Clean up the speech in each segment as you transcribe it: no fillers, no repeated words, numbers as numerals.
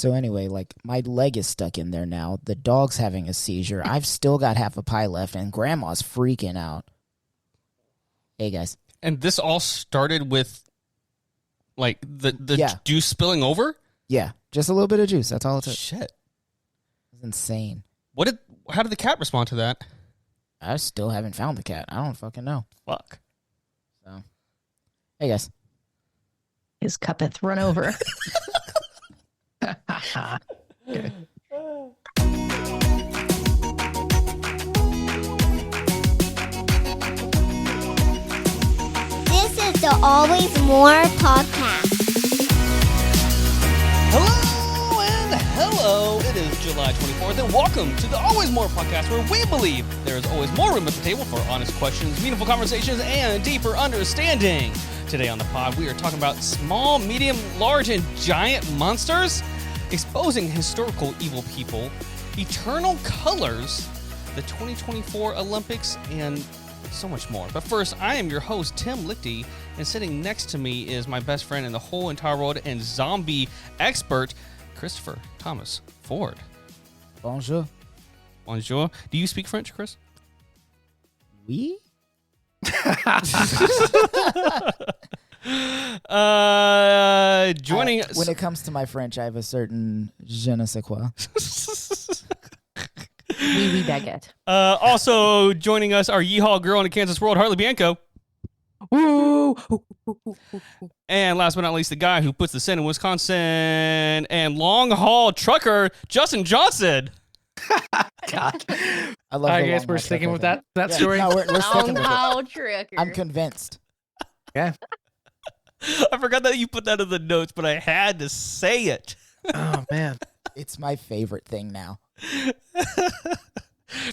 So anyway, like my leg is stuck in there now. The dog's having a seizure. I've still got half a pie left, and Grandma's freaking out. Hey guys. And this all started with like the juice spilling over? Yeah, just a little bit of juice. That's all it took. Shit. It's insane. How did the cat respond to that? I still haven't found the cat. I don't fucking know. Fuck. So, hey guys. His cup hath run over. Okay. This is the Always More podcast. Hello and hello. It is July 24th, and welcome to the Always More podcast, where we believe there is always more room at the table for honest questions, meaningful conversations, and deeper understanding. Today on the pod, we are talking about small, medium, large, and giant monsters, exposing historical evil people, eternal colors, the 2024 Olympics, and so much more. But first, I am your host, Tim Lichty, and sitting next to me is my best friend in the whole entire world and zombie expert, Christopher Thomas Ford. Bonjour. Bonjour. Do you speak French, Chris? Oui? Joining us. When it comes to my French, I have a certain je ne sais quoi. Oui, baguette. Also joining us, our yeehaw girl in the Kansas world, Harley Bianco. Woo! And last but not least, the guy who puts the sin in Wisconsin and long haul trucker, Justin Johnson. God. I love. I guess we're sticking with that story. No, we're sticking with it. Long trucker. I'm convinced. Yeah. I forgot that you put that in the notes, but I had to say it. Oh man. It's my favorite thing now.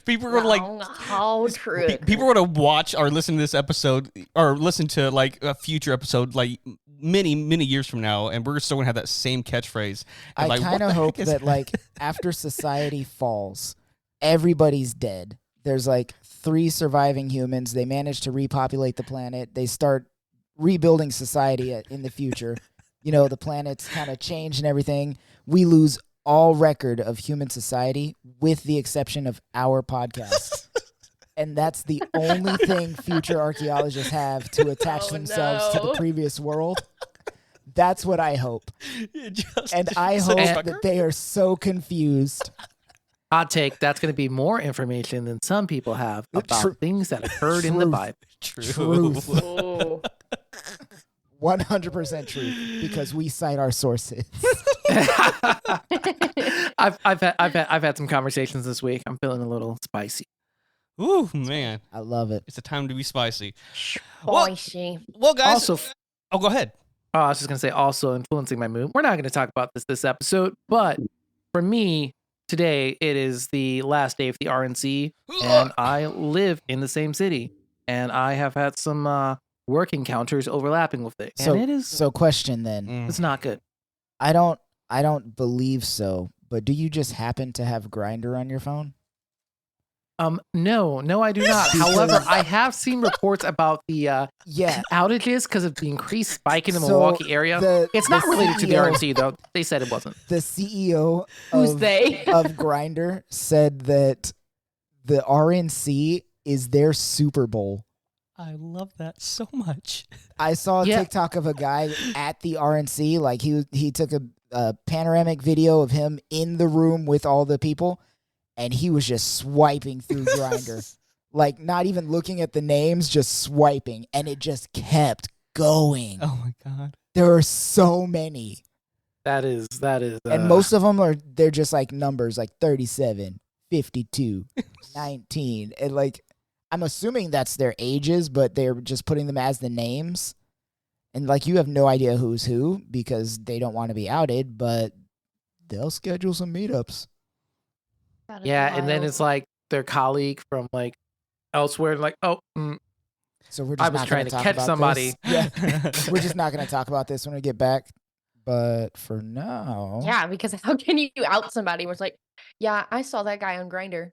People are like, people are going to watch or listen to this episode or listen to like a future episode like many years from now, and we're still going to have that same catchphrase. I like, kind of hope that like after society falls, everybody's dead. There's like 3 surviving humans. They manage to repopulate the planet. They start rebuilding society in the future. You know, the planet's kind of changed and everything. We lose all record of human society with the exception of our podcast. And that's the only thing future archaeologists have to attach themselves to the previous world. That's what I hope. And I hope that they are so confused. Hot take, that's going to be more information than some people have about things that occurred in the Bible. Truth. 100% truth, because we cite our sources. I've had some conversations this week. I'm feeling a little spicy. Ooh, man. I love it. It's a time to be spicy. Spicy. Well, guys. Also, go ahead. I was just going to say, also influencing my mood. We're not going to talk about this episode, but for me, today, it is the last day of the RNC, and I live in the same city, and I have had some work encounters overlapping with it. So, and it is so question then. It's not good. I don't believe so, but do you just happen to have Grindr on your phone? No, I do not. However, I have seen reports about the outages because of the increased spike in the Milwaukee area. It's not related to the RNC though. They said it wasn't. The CEO Who's of Grindr said that the RNC is their Super Bowl. I love that so much. I saw a TikTok of a guy at the RNC. Like he took a panoramic video of him in the room with all the people, and he was just swiping through Grindr. Like not even looking at the names, just swiping, and it just kept going. Oh my God. There are so many. That is. And most of them they're just like numbers like 37, 52, 19. And like, I'm assuming that's their ages, but they're just putting them as the names. And like, you have no idea who's who because they don't want to be outed, but they'll schedule some meetups. Yeah, and then it's like their colleague from like elsewhere, like, so we're just I was trying to catch somebody. Yeah, we're just not going to talk about this when we get back. But for now, Yeah, because how can you out somebody where it's like, yeah, I saw that guy on Grindr.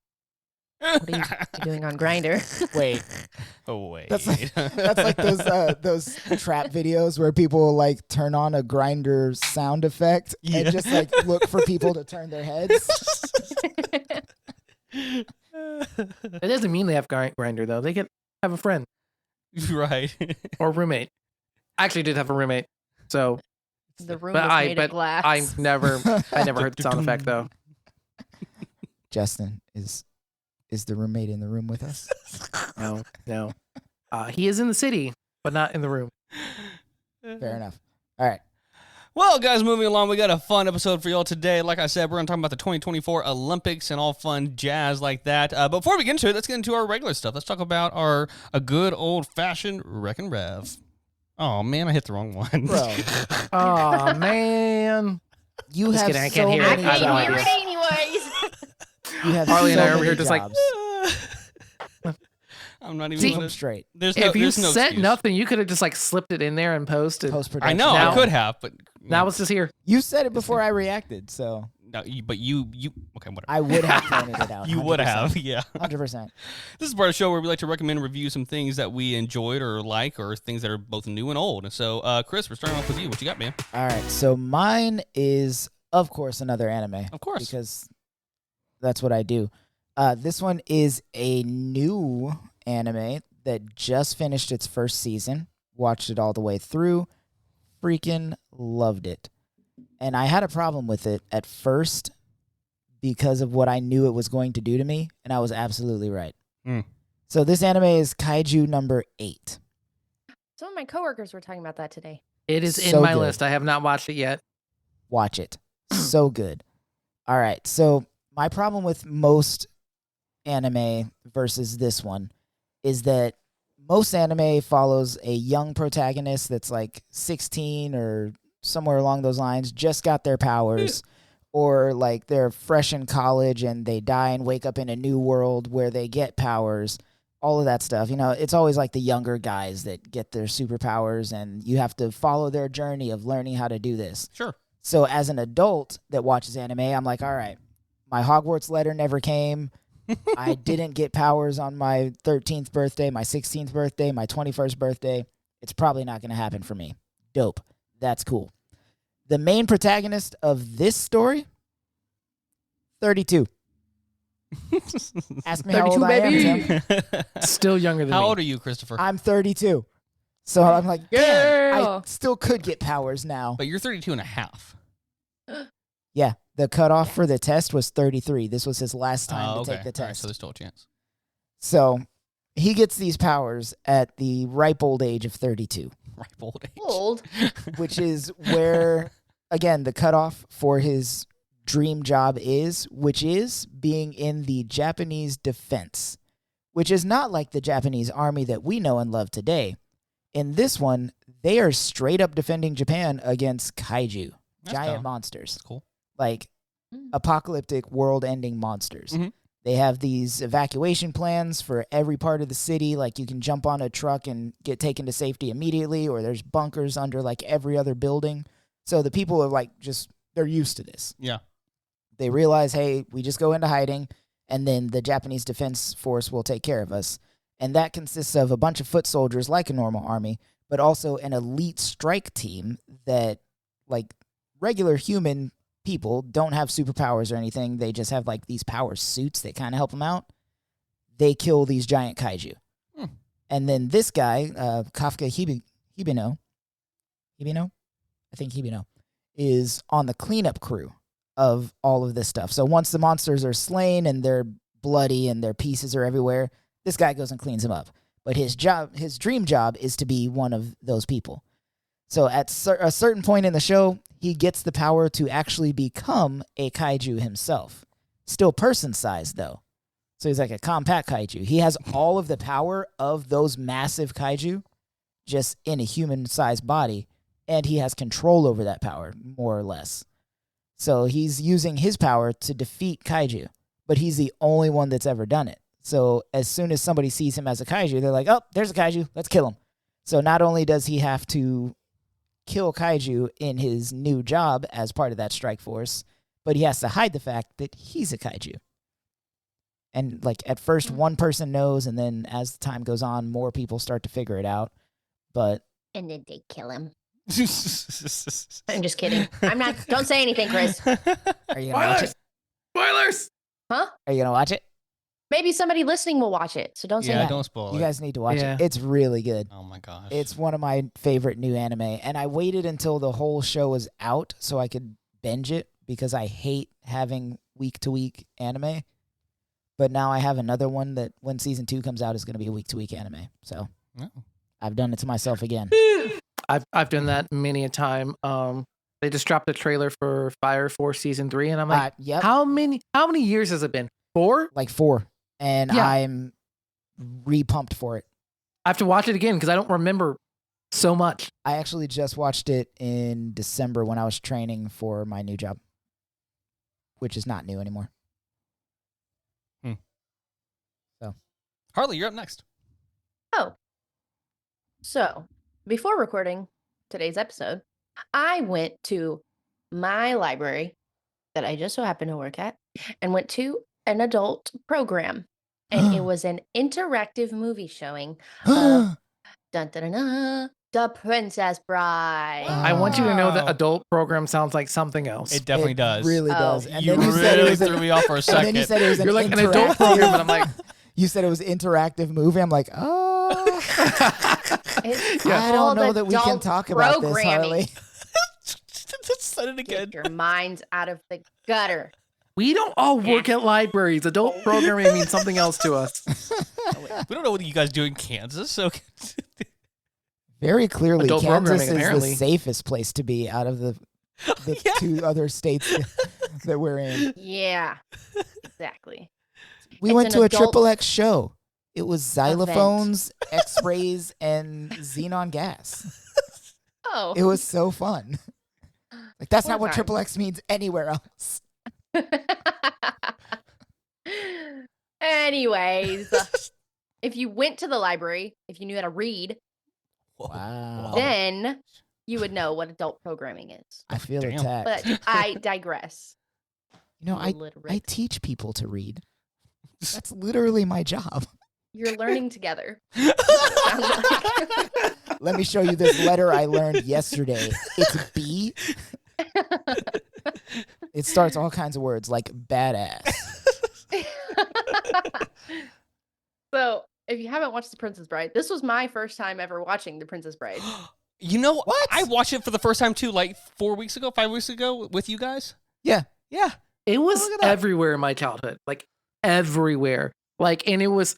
What are you doing on Grindr? Wait, Oh wait. that's like those trap videos where people like turn on a grinder sound effect Yeah. and just like look for people to turn their heads. It doesn't mean they have Grinder though. They can have a friend Right. or roommate. I actually did have a roommate, so The room but was I made but of glass. I never heard the sound effect though. Justin is the roommate in the room with us? No. He is in the city, but not in the room. Fair enough. All right. Well, guys, moving along, we got a fun episode for y'all today. Like I said, we're going to talk about the 2024 Olympics and all fun jazz like that. But before we get into it, let's get into our regular stuff. Let's talk about a good old-fashioned Wreck and Rev. Oh, man, I hit the wrong one. Bro, Oh man. you Just have kidding, I so can't hear many it. I can't don't hear know. jobs. it anyways. You have Harley and so I are over many here just like, jobs. I'm not even See, gonna- them straight. There's no, if you there's no said excuse. nothing, you could have just like slipped it in there and posted. Post I production. know, Now- I could have, but Now it's just here. You said it before I reacted, so no, but you okay, whatever. I would have pointed it out. You would have, yeah. 100%. This is part of the show where we like to recommend and review some things that we enjoyed or like, or things that are both new and old. And so, Chris, we're starting off with you. What you got, man? All right, so mine is, of course, another anime. Of course. Because that's what I do. This one is a new anime that just finished its first season. Watched it all the way through. Freaking loved it. And I had a problem with it at first because of what I knew it was going to do to me, and I was absolutely right. Mm. So this anime is Kaiju number 8. Some of my coworkers were talking about that today. It is in So my good. list. I have not watched it yet. Watch it. So good. All right. So my problem with most anime versus this one is that most anime follows a young protagonist that's like 16 or somewhere along those lines, just got their powers, or like they're fresh in college and they die and wake up in a new world where they get powers. All of that stuff. You know, it's always like the younger guys that get their superpowers and you have to follow their journey of learning how to do this. Sure. So as an adult that watches anime, I'm like, all right, my Hogwarts letter never came. I didn't get powers on my 13th birthday, my 16th birthday, my 21st birthday. It's probably not going to happen for me. Dope. That's cool. The main protagonist of this story, 32. Ask me how 32, old I am, baby. Tim. Still younger than How me. old are you, Christopher? I'm 32. So I'm like, damn, I Girl. still could get powers now. But you're 32 and a half. Yeah, the cutoff for the test was 33. This was his last time Oh, to okay. take the All right, test. so there's still a chance. So he gets these powers at the ripe old age of 32, Ripe old age. Old. which is where, again, the cutoff for his dream job is, which is being in the Japanese defense, which is not like the Japanese army that we know and love today. In this one, they are straight up defending Japan against kaiju, That's giant dope. monsters, That's cool. like Mm. apocalyptic, world-ending monsters. Mhm. They have these evacuation plans for every part of the city. Like you can jump on a truck and get taken to safety immediately, or there's bunkers under like every other building. So the people are like they're used to this. Yeah. They realize, hey, we just go into hiding, and then the Japanese Defense Force will take care of us. And that consists of a bunch of foot soldiers like a normal army, but also an elite strike team that, like, regular human people don't have superpowers or anything. They just have, like, these power suits that kind of help them out. They kill these giant kaiju. Hmm. And then this guy, Kafka Hibino, I think Hibino, is on the cleanup crew of all of this stuff. So once the monsters are slain and they're bloody and their pieces are everywhere, this guy goes and cleans them up. But his dream job is to be one of those people. So at a certain point in the show, he gets the power to actually become a kaiju himself. Still person-sized, though. So he's like a compact kaiju. He has all of the power of those massive kaiju just in a human-sized body, and he has control over that power, more or less. So he's using his power to defeat kaiju, but he's the only one that's ever done it. So as soon as somebody sees him as a kaiju, they're like, oh, there's a kaiju, let's kill him. So not only does he have to kill kaiju in his new job as part of that strike force, but he has to hide the fact that he's a kaiju. And like at first one person knows, and then as time goes on, more people start to figure it out. But And then they kill him. Spoilers. I'm just kidding. I'm not. Don't say anything, Chris. are you gonna watch it? Spoilers! Huh? Are you gonna watch it? Maybe somebody listening will watch it. So don't say Yeah, that. don't spoil You it. guys need to watch Yeah. it. It's really good. Oh my gosh. It's one of my favorite new anime, and I waited until the whole show was out so I could binge it because I hate having week-to-week anime. But now I have another one that when season 2 comes out is going to be a week-to-week anime. So Oh. I've done it to myself again. I've done that many a time. They just dropped a trailer for Fire Force season 3, and I'm like, Yep, how many years has it been? 4? like 4, and Yeah. I'm re-pumped for it. I have to watch it again because I don't remember so much. I actually just watched it in December when I was training for my new job, which is not new anymore. Harley, you're up next. Oh. So, before recording today's episode, I went to my library that I just so happened to work at and went to an adult program. And it was an interactive movie showing of dun, dun, dun, dun, The Princess Bride. I want you to know that Wow. adult program sounds like something else. It definitely It does. really Oh. does. And you then you really said it was threw me off for a and second. then you said it was an You're like an adult interactive- program, and I'm like, You said it was interactive movie. I'm like, oh. It's I don't called know that we can adult talk about this, programming. Harley. Just said it again. Get your minds out of the gutter. we don't all work at libraries. Adult programming means something else to us. We don't know what you guys do in Kansas. So Very clearly, Adult Kansas programming, is apparently. the safest place to be out of the Yeah. 2 other states that we're in. Yeah, exactly. We It's went an to a adult Triple X show. It was xylophones, X-rays, and xenon gas. Oh. It was so fun. Like that's not Poor what time. Triple X means anywhere else. Anyways, if you went to the library, if you knew how to read, Wow. then you would know what adult programming is. I feel Damn. attacked. But I digress. You know, I Illiterate. teach people to read. That's literally my job. You're learning together. Let me show you this letter I learned yesterday. It's B. It starts all kinds of words like badass. So, if you haven't watched The Princess Bride, this was my first time ever watching The Princess Bride. you know What? I watched it for the first time too, like 5 weeks ago with you guys. Yeah. Yeah. It was Look at that. everywhere in my childhood, like everywhere. Like, and it was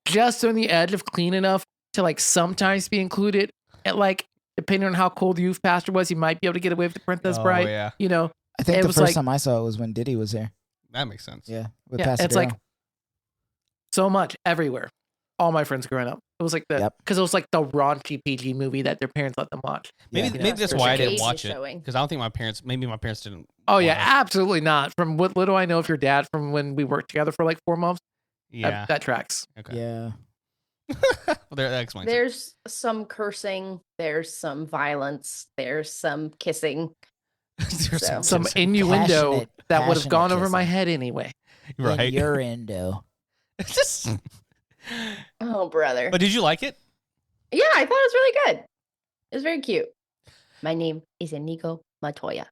just on the edge of clean enough to like sometimes be included. And like, depending on how cold the youth pastor was, he might be able to get away with The Princess Oh, Bride. yeah. You know, I think It the was first like- time I saw it was when Diddy was here. That makes sense. Yeah. With Yeah, Pastor it's like Darryl. so much everywhere. All my friends growing up, it was like the Yep. because it was like the raunchy PG movie that their parents let them watch. Maybe Yeah. maybe that's There's why I an didn't age watch it. showing. Because I don't think my parents didn't. Oh yeah, want it. absolutely not. From what little I know of your dad, from when we worked together for like 4 months, Yeah. that tracks. Okay. Yeah. Well, that explains it. There's some cursing, there's some violence, there's some kissing. There's So- Some innuendo Passionate- that would have gone passionate over my kissing. head anyway. right. Innuendo. Just. Oh, brother. But did you like it? Yeah, I thought it was really good. It was very cute. My name is Inigo Montoya.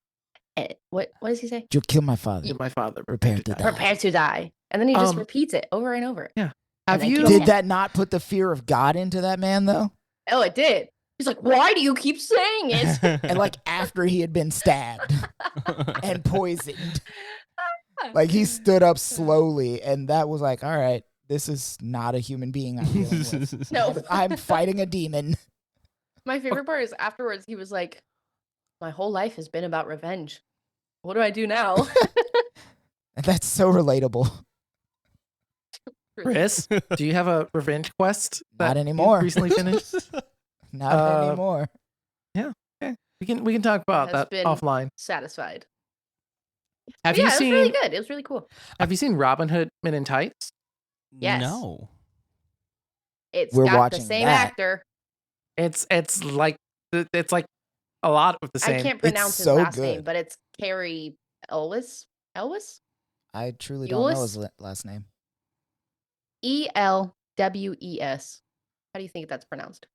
And what does he say? You'll kill my father. My father Prepare to die. Prepare to die. And then he just Um, repeats it over and over. Have And then you? kill Did him. that not put the fear of God into that man though? Oh, it did. He's like, why do you keep saying it? And like after he had been stabbed and poisoned, like he stood up slowly, and that was like, all right, this is not a human being I'm dealing with. No. I'm fighting a demon. My favorite part is afterwards, he was like, my whole life has been about revenge. What do I do now? And that's so relatable. Chris, do you have a revenge quest? Not that you anymore. Recently finished. Not Uh, anymore. We can talk about Has that been- offline. Satisfied. Have Yeah, you it was seen? really good. It was really cool. Have you seen Robin Hood Men in Tights? Yes. No. It's We're got the watching same that. actor. It's like a lot of the same. I can't pronounce his so last name, good. but it's Carrie Elwes. Elwes? I truly don't know his Euless? last name. Elwes. How do you think that's pronounced?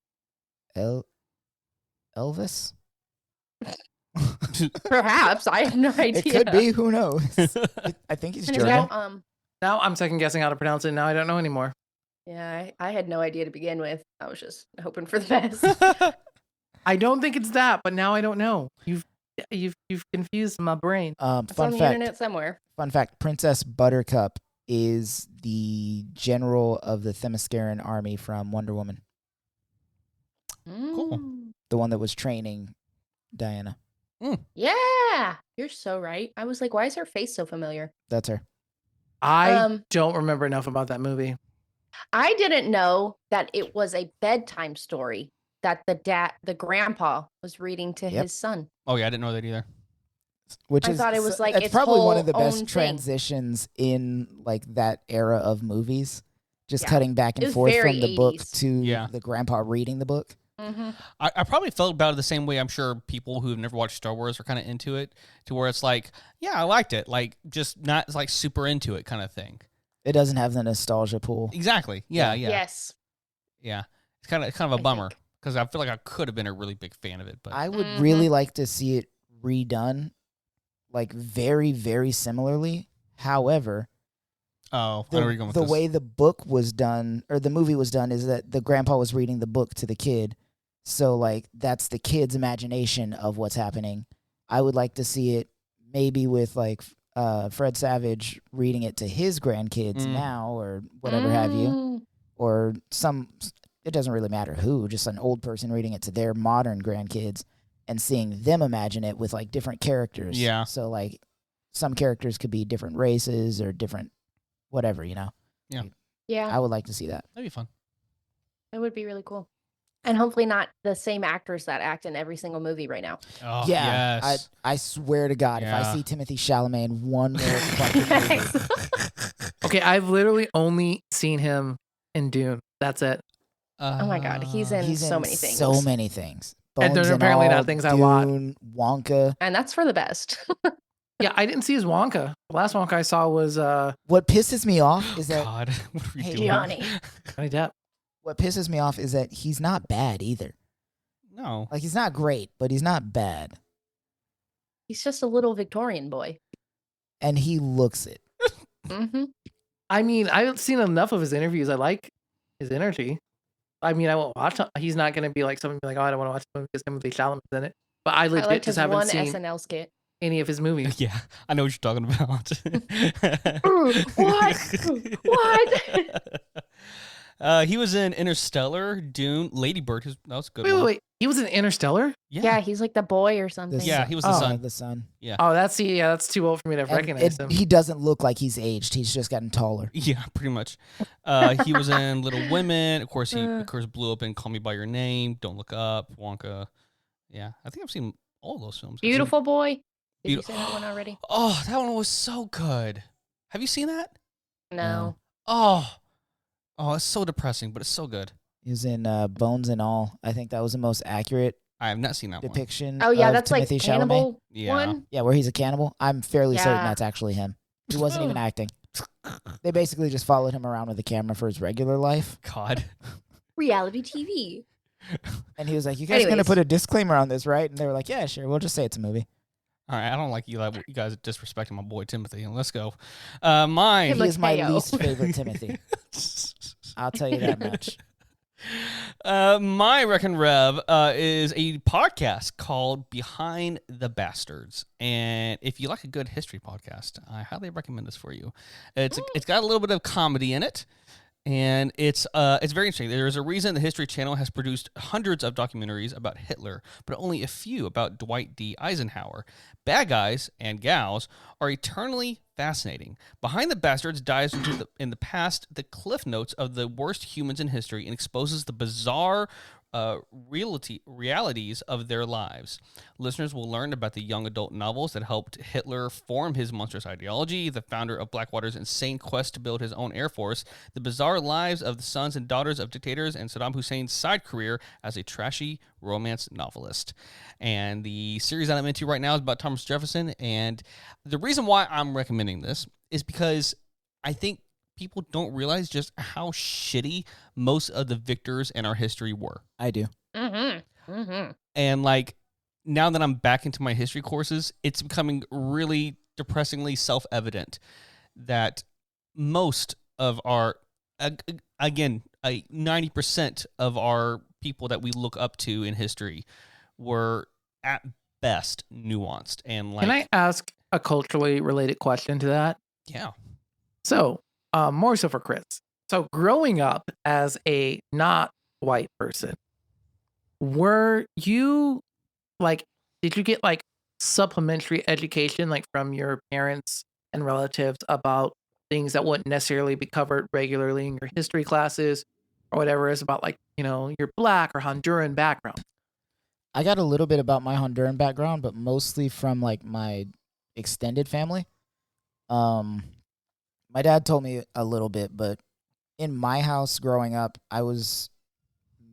Elvis? Perhaps. I have no idea. It could be. Who knows? I think he's And German. Now I'm second guessing how to pronounce it. Now I don't know anymore. Yeah, I had no idea to begin with. I was just hoping for the best. I don't think it's that, but now I don't know. You've confused my brain. It's on Fun the fact. internet somewhere. Fun fact: Princess Buttercup is the general of the Themysciran army from Wonder Woman, Cool. the one that was training Diana. Yeah, you're so right. I was like, why is her face so familiar? That's her. I don't remember enough about that movie. I didn't know that it was a bedtime story that the grandpa was reading to his son. Oh yeah, I didn't know that either. Which I is thought it was like it's its probably one whole of the own best thing. transitions in like that era of movies. Just Yeah. cutting back It and was forth very from the book 80s. to Yeah. the grandpa reading the book. Mm-hmm. I probably felt about it the same way I'm sure people who have never watched Star Wars are kind of into it, to where it's like, yeah, I liked it, like just not like super into it kind of thing. It doesn't have the nostalgia pool. Exactly. Yeah. Yes. Yeah. It's kind of a I bummer think. because I feel like I could have been a really big fan of it, but I would Mhm. really like to see it redone, like very, very similarly. However, I know where you're going with the this. way the book was done or the movie was done is that the grandpa was reading the book to the kid. So like that's the kid's imagination of what's happening. I would like to see it maybe with like Fred Savage reading it to his grandkids now or whatever have you. Or it doesn't really matter who, just an old person reading it to their modern grandkids and seeing them imagine it with like different characters. Yeah. So like some characters could be different races or different whatever, you know. Yeah, I would like to see that. That'd be fun. it would be really cool. And hopefully not the same actors that act in every single movie right now. Oh, Yeah, yes. I swear to God, if I Yeah. see Timothy Chalamet in one more fucking movie, Okay, I've literally only seen him in Dune. That's it. Oh my God, he's in he's so in many things. so many things. And they're Bones apparently not All, things I want. Dune, Wonka. And that's for the best. Yeah, I didn't see his Wonka. The last Wonka I saw was What pisses me off is that God, what are we Hey, doing? Johnny. Johnny Depp. what pisses me off is that he's not bad either. No. Like he's not great, but he's not bad, He's just a little Victorian boy. and he looks it. Mm-hmm. I mean, I've seen enough of his interviews. I like his energy. I mean, I won't watch. He's not going to be like someone be like, oh, I don't want to watch the movie because Timothy Chalamet's in it. But I I legit liked just his haven't one seen SNL skit. any of his movies. Yeah, I know what you're talking about. What? What? He was in Interstellar, Dune, Lady Bird. That was a good Wait, one. wait, wait. He was in Interstellar? Yeah, he's like the boy or something. Yeah, he was the son. The son. Oh, that's too old for me to And recognize him. he doesn't look like he's aged. He's just gotten taller. Yeah, pretty much. He was in Little Women. Of course, he blew up in Call Me by Your Name, Don't Look Up, Wonka. Yeah, I think I've seen all those films. Beautiful Boy. Did you Beauti- say that one already? Oh, that one was so good. Have you seen that? No. Oh, it's so depressing, but it's so good. He was in Bones and All. I think that was the most accurate I have not seen that one. depiction. Oh yeah, of that's Timothy like Chalamet. cannibal Yeah. one. Yeah, where he's a cannibal. I'm fairly certain Yeah. that's actually him. He wasn't even acting. They basically just followed him around with a camera for his regular life. God. Reality TV. And he was like, you guys going to Anyways. put a disclaimer on this, right? And they were like, yeah, sure. We'll just say it's a movie. All right, I don't like you guys are disrespecting my boy Timothy. Let's go. Mine. Him He is my Mateo. least favorite Timothy. I'll tell you that much. My Reckon Rev is a podcast called Behind the Bastards, and if you like a good history podcast, I highly recommend this for you. It's got a little bit of comedy in it, and it's very interesting. There's a reason the History Channel has produced hundreds of documentaries about Hitler, but only a few about Dwight D. Eisenhower. Bad guys and gals are eternally fascinating. Behind the Bastards dives into in the past, the cliff notes of the worst humans in history, and exposes the bizarre realities of their lives. Listeners will learn about the young adult novels that helped Hitler form his monstrous ideology, the founder of Blackwater's insane quest to build his own air force, the bizarre lives of the sons and daughters of dictators, and Saddam Hussein's side career as a trashy romance novelist. And the series that I'm into right now is about Thomas Jefferson, and the reason why I'm recommending this is because I think people don't realize just how shitty most of the victors in our history were. I do. And like now that I'm back into my history courses, it's becoming really depressingly self-evident that most of our, again, 90% of our people that we look up to in history were at best nuanced and like. Can I ask a culturally related question to that? Yeah. So, more so for Chris. So, growing up as a not white person, were you like, did you get like supplementary education like from your parents and relatives about things that wouldn't necessarily be covered regularly in your history classes or whatever is about like, your Black or Honduran background? I got a little bit about my Honduran background, but mostly from like my extended family. My dad told me a little bit, but in my house growing up, I was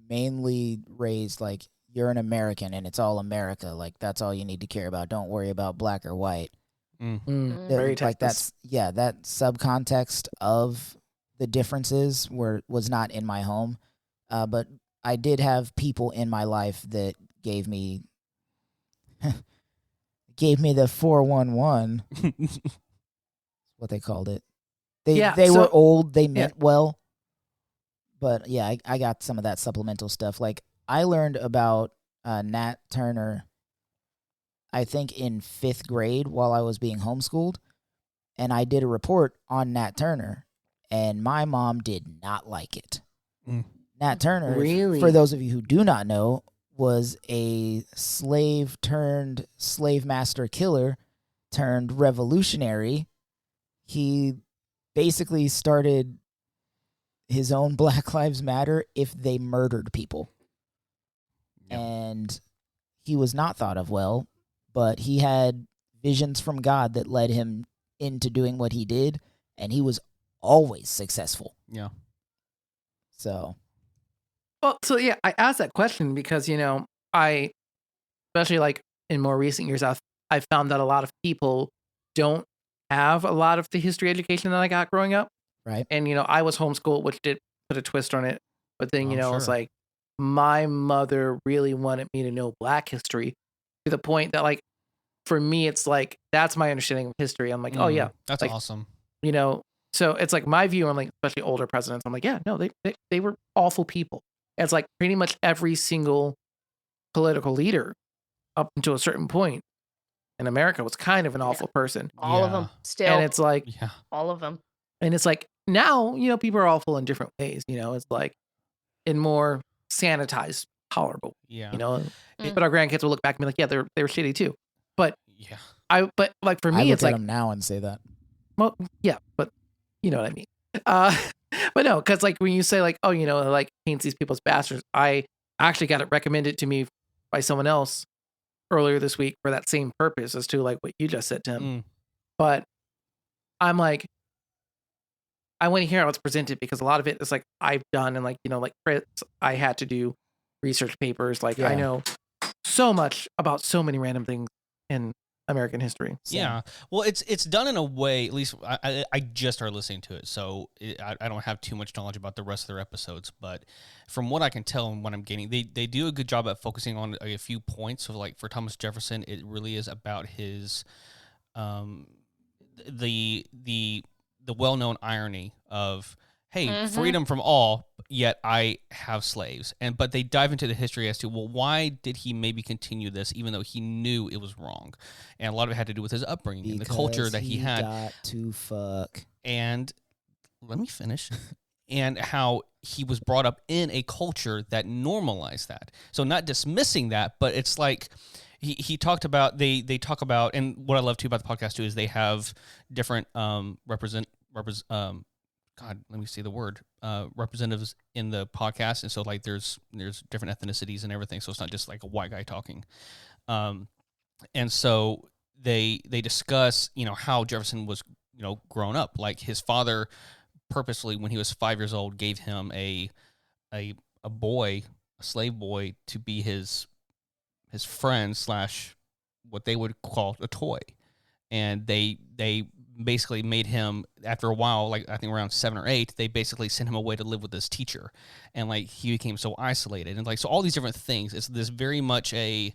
mainly raised like, you're an American and it's all America. Like, that's all you need to care about. Don't worry about black or white. Very Like Texas. that subcontext of the differences was not in my home. But I did have people in my life that gave me the 411. What they called it. They were old, they meant well. But yeah, I got some of that supplemental stuff. Like, I learned about Nat Turner, I think, in 5th grade while I was being homeschooled. And I did a report on Nat Turner, and my mom did not like it. Nat Turner, Really? for those of you who do not know, was a slave turned slave master killer turned revolutionary. He basically started his own Black Lives Matter if they murdered people. Yep. And he was not thought of well, but he had visions from God that led him into doing what he did, and he was always successful. Yeah. So, Well, so yeah, I asked that question because, I, especially like in more recent years, I found that a lot of people don't have a lot of the history education that I got growing up. right. And, I was homeschooled, which did put a twist on it. But then, Oh, it's sure. like my mother really wanted me to know Black history to the point that, like, for me, it's like, that's my understanding of history. I'm like, oh, yeah. That's like, awesome. So it's like my view on like, especially older presidents. I'm like, yeah, no, they were awful people. It's like pretty much every single political leader up until a certain point in America was kind of an awful person. All of them. Still. And it's like, Yeah. all of them. and it's like now, people are awful in different ways. It's like in more sanitized, tolerable. Yeah. But our grandkids will look back and be like, yeah, they were shitty too. But Yeah. but like for I me, look it's at like, him now and say that. well, yeah, but you know what I mean. But no, because like when you say like, oh, like paints these people as bastards, I actually got it recommended to me by someone else earlier this week for that same purpose as to like what you just said, Tim. But I'm like, I want to hear how it's presented because a lot of it is like I've done and like, like Chris, I had to do research papers. Like I know so much about so many random things in American history. So, Yeah. Well, it's done in a way, at least I just started listening to it, so I don't have too much knowledge about the rest of their episodes, but from what I can tell and what I'm getting, they do a good job at focusing on a few points. So like for Thomas Jefferson, it really is about his the well-known irony of, hey, freedom from all, yet I have slaves. But they dive into the history as to, well, why did he maybe continue this even though he knew it was wrong? And a lot of it had to do with his upbringing and the culture that he had. Got to fuck. And let me finish. And how he was brought up in a culture that normalized that. So not dismissing that, but it's like he talked about, they talk about, and what I love too about the podcast too is they have different God, let me see the word, representatives in the podcast. And so like there's different ethnicities and everything. So it's not just like a white guy talking. And so they discuss, how Jefferson was, grown up. Like his father purposely, when he was 5 years old, gave him a slave boy to be his friend / what they would call a toy. And they basically made him, after a while, like I think around 7 or 8, they basically sent him away to live with his teacher, and like he became so isolated, and like so all these different things. It's this very much a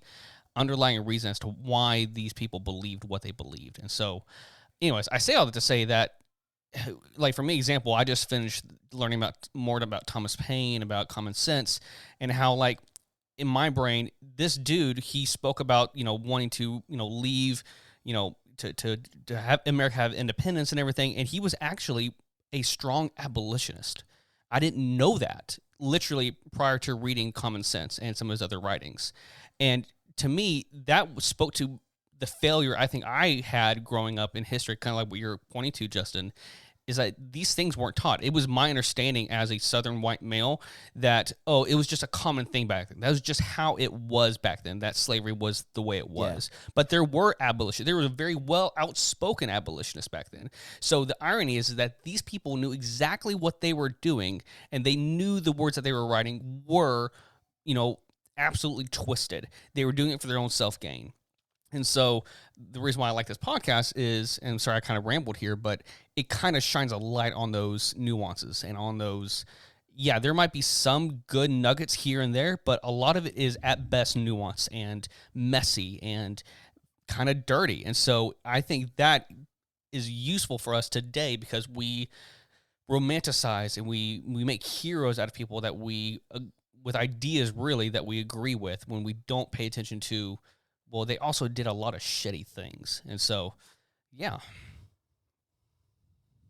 underlying reason as to why these people believed what they believed. And so, anyways, I say all that to say that, like for me, example, I just finished learning more about Thomas Paine, about common sense, and how like in my brain, this dude, he spoke about, wanting to, leave, to have America have independence and everything. And he was actually a strong abolitionist. I didn't know that literally prior to reading Common Sense and some of his other writings. And to me, that spoke to the failure I think I had growing up in history, kind of like what you're pointing to, Justin, is that these things weren't taught. It was my understanding as a Southern white male that, it was just a common thing back then. That was just how it was back then, that slavery was the way it was. Yeah. But there were abolitionists. There was a very well outspoken abolitionist back then. So the irony is that these people knew exactly what they were doing, and they knew the words that they were writing were, absolutely twisted. They were doing it for their own self-gain. And so the reason why I like this podcast is, and I'm sorry I kind of rambled here, but it kind of shines a light on those nuances and on those, there might be some good nuggets here and there, but a lot of it is at best nuanced and messy and kind of dirty. And so I think that is useful for us today because we romanticize and we make heroes out of people that we, with ideas really that we agree with, when we don't pay attention to, well, they also did a lot of shitty things. And so, yeah.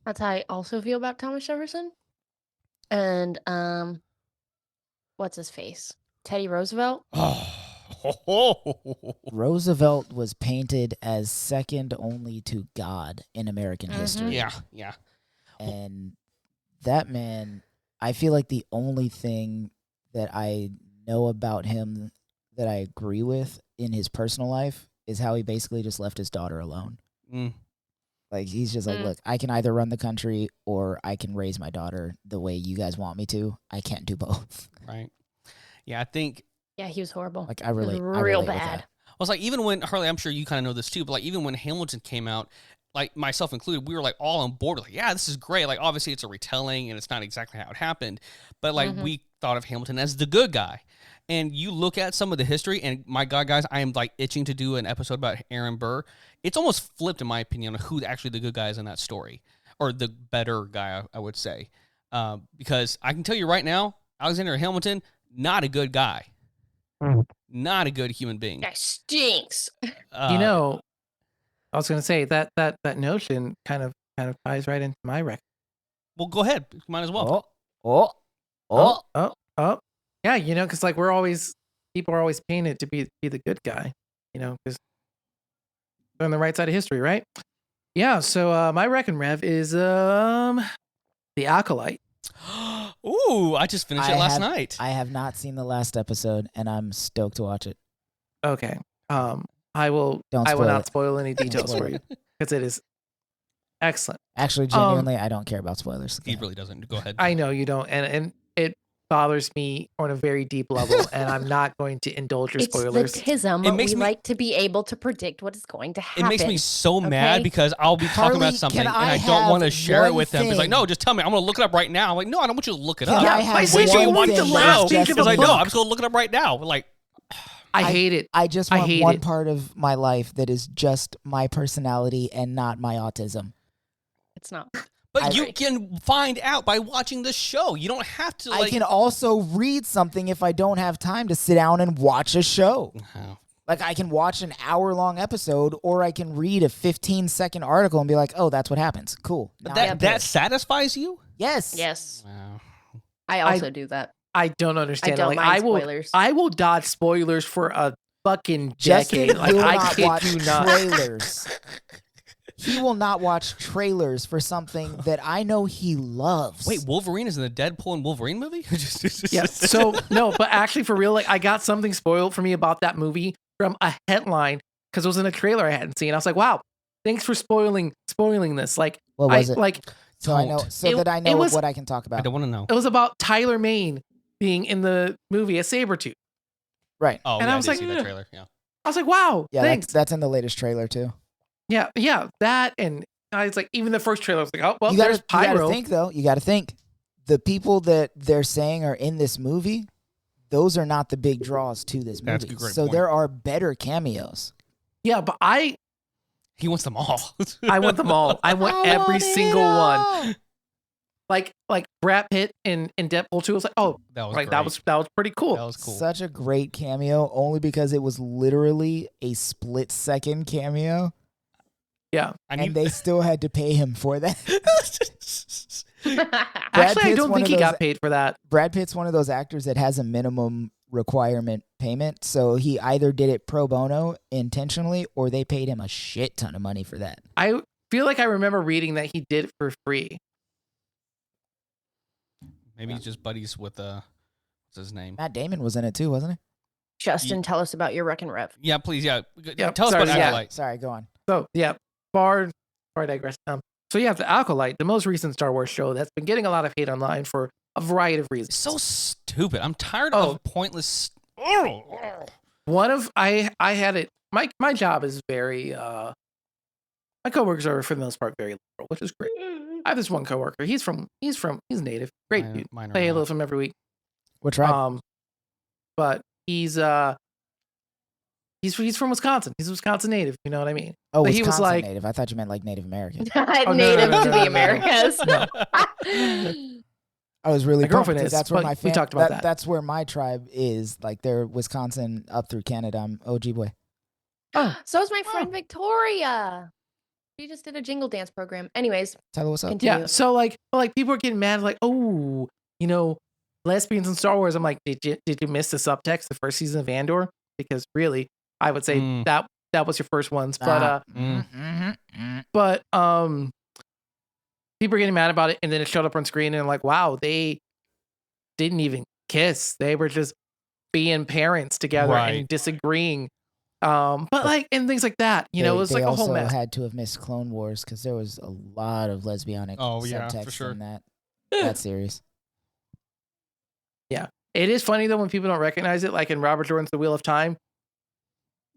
That's how I also feel about Thomas Jefferson. And, what's his face? Teddy Roosevelt. Roosevelt was painted as second only to God in American history. Yeah. And that man, I feel like the only thing that I know about him that I agree with in his personal life is how he basically just left his daughter alone. Like, he's just like, look, I can either run the country or I can raise my daughter the way you guys want me to. I can't do both. Right. Yeah, I think. Yeah, he was horrible. Like, I relate. Real bad. Well, it's like, even when, Harley, I'm sure you kind of know this too, but like, even when Hamilton came out, like myself included, we were like all on board. Like, yeah, this is great. Like, obviously it's a retelling and it's not exactly how it happened, but like we thought of Hamilton as the good guy. And you look at some of the history, and my God, guys, I am like itching to do an episode about Aaron Burr. It's almost flipped, in my opinion, on who actually the good guy is in that story, or the better guy, I would say. Because I can tell you right now, Alexander Hamilton, not a good guy. Not a good human being. That stinks. I was going to say that notion kind of ties right into my record. Well, go ahead. Might as well. Oh. Yeah, because like people are always painted to be the good guy, because they're on the right side of history, right? Yeah. So my Wreck and Rev is The Acolyte. Ooh, I just finished it last night. I have not seen the last episode, and I'm stoked to watch it. Okay. I will not spoil any details for you because it is excellent. Actually, genuinely, I don't care about spoilers. He really doesn't. Go ahead. I know you don't, and it bothers me on a very deep level, and I'm not going to indulge your spoilers. It's the tism. We like to be able to predict what is going to happen. It makes me so mad because I'll be talking about something and I don't want to share it with them. It's like, no, just tell me. I'm going to look it up right now. I'm like, no, I don't want you to look it up. I said you want the last page of the book. No, I'm just going to look it up right now. Like, I hate it. I just want one part of my life that is just my personality and not my autism. It's not. But you can find out by watching the show. You don't have to. I can also read something if I don't have time to sit down and watch a show. Oh. Like, I can watch an hour-long episode, or I can read a 15-second article and be like, "Oh, that's what happens." Cool. That satisfies you? Yes. Yes. Wow. I also do that. I don't understand. I don't mind spoilers. I will dodge spoilers for a fucking Justin decade. will I not kid watch you not. trailers. He will not watch trailers for something that I know he loves. Wait, Wolverine is in the Deadpool and Wolverine movie? Yeah. So no, but actually, for real, like I got something spoiled for me about that movie from a headline because it was in a trailer I hadn't seen. I was like, wow, thanks for spoiling this. Like, what was it? Like, so I know, that I know what I can talk about. I don't want to know. It was about Tyler Mane being in the movie as Sabretooth. Right. Oh, and yeah, I was I like, did see that trailer. Yeah. I was like, wow, Yeah, thanks. that's in the latest trailer too. Yeah, that and It's like even the first trailer was like, oh well, you there's gotta pyro. think though. You gotta think. The people that they're saying are in this movie, those are not the big draws to this movie. That's a great so point. there are better cameos. Yeah, but He wants them all. I want them all. I want every single one. Like Brad Pitt in Deadpool 2 was like, oh, That was like great. that was pretty cool. That was cool. Such a great cameo, only because it was literally a split-second cameo, Yeah. and they still had to pay him for that. Actually, I Pitt's don't one think of he those- got paid for that. Brad Pitt's one of those actors that has a minimum requirement payment, so he either did it pro bono intentionally, or they paid him a shit ton of money for that. I feel like I remember reading that he did it for free. Maybe he's just buddies with what's his name? Matt Damon was in it too, wasn't he? Justin, tell us about your Wreck and Rev. Yeah, please. Yeah, Yeah, tell us sorry, about yeah. Acolyte. Sorry, go on. So yeah, far digress. So you have the Acolyte, the most recent Star Wars show that's been getting a lot of hate online for a variety of reasons. It's so stupid. I'm tired Oh. of pointless. One of I had it. My job is very. My coworkers are for the most part very liberal, which is great. I have this one coworker. He's native, great dude. Mine are Say hello not. to him every week. What tribe? But he's from Wisconsin. He's a Wisconsin native. You know what I mean? Oh, but Wisconsin he was like- native. I thought you meant like Native American. no, Native no, to no, the no, Americas. I was really My pumped girlfriend because is, that's where but my we talked about that. That's where my tribe is. Like they're Wisconsin up through Canada. I'm OG boy. So is my friend Victoria. She just did a jingle dance program. Anyways, Tell her what's up. continue. Yeah. So people are getting mad, like, oh, lesbians in Star Wars. I'm like, did you miss the subtext, the first season of Andor? Because really, I would say Mm. that was your first ones. But Mm. people are getting mad about it, and then it showed up on screen, and like, wow, they didn't even kiss. They were just being parents together Right. and disagreeing. But like, and things like that, it was like a whole mess. They also had to have missed Clone Wars because there was a lot of lesbianic Oh, yeah, for subtext sure. in that series. It is funny though when people don't recognize it, like in Robert Jordan's The Wheel of Time.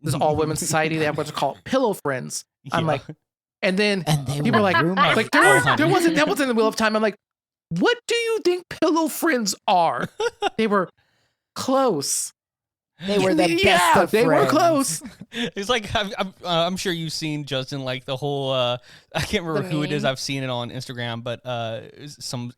This all women's society. They have what's called pillow friends. I'm Yeah. like, and then And they people were are like, roommates. like Oh, there honey. wasn't that wasn't in The Wheel of Time. I'm like, what do you think pillow friends are? They were close. They were the best Yeah, of they were friends. close. It's like I'm sure you've seen, Justin, like the whole I can't remember The who it is. meme? I've seen it on Instagram, but some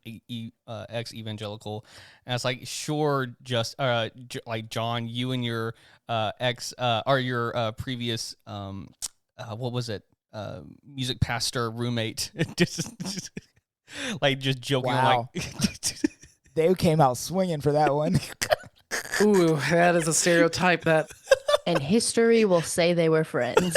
ex evangelical, and it's like, sure, just like John, you and your ex or your previous what was it, music pastor roommate, just like just joking Wow. like. They came out swinging for that one. Ooh, that is a stereotype that And history will say they were friends.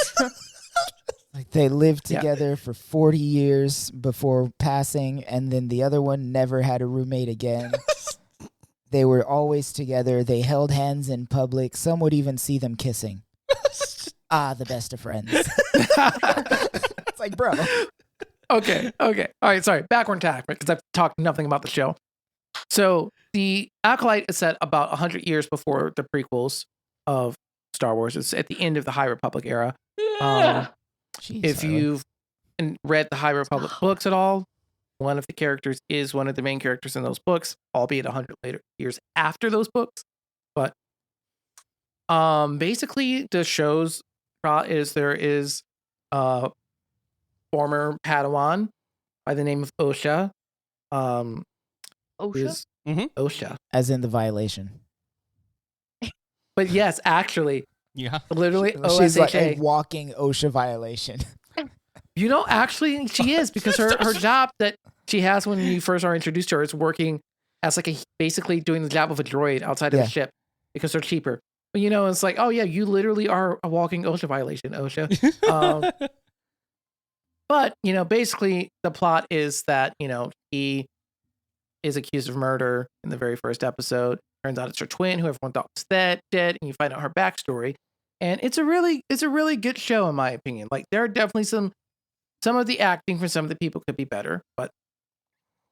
Like they lived Yeah. together for 40 years before passing, and then the other one never had a roommate again. They were always together. They held hands in public. Some would even see them kissing. The best of friends. It's like, bro. Okay. All right, sorry. Backward tack, because I've talked nothing about the show. So the Acolyte is set about 100 years before the prequels of Star Wars. It's at the end of the High Republic era. Jeez, If Harley. you've read the High Republic books at all, one of the characters is one of the main characters in those books, albeit 100 years after those books. But basically the show's plot is there is a former Padawan by the name of Osha. OSHA? Is Osha. As in the violation. But yes, actually, Yeah. literally She's like OSHA. a walking OSHA violation. Actually, she is, because her job that she has when you first are introduced to her is working as like basically doing the job of a droid outside of Yeah. the ship because they're cheaper. But it's like, oh yeah, you literally are a walking OSHA violation, OSHA. But basically the plot is that he is accused of murder in the very first episode. Turns out it's her twin, who everyone thought was dead, and you find out her backstory. And it's a really good show in my opinion. Like there are definitely some of the acting from some of the people could be better, but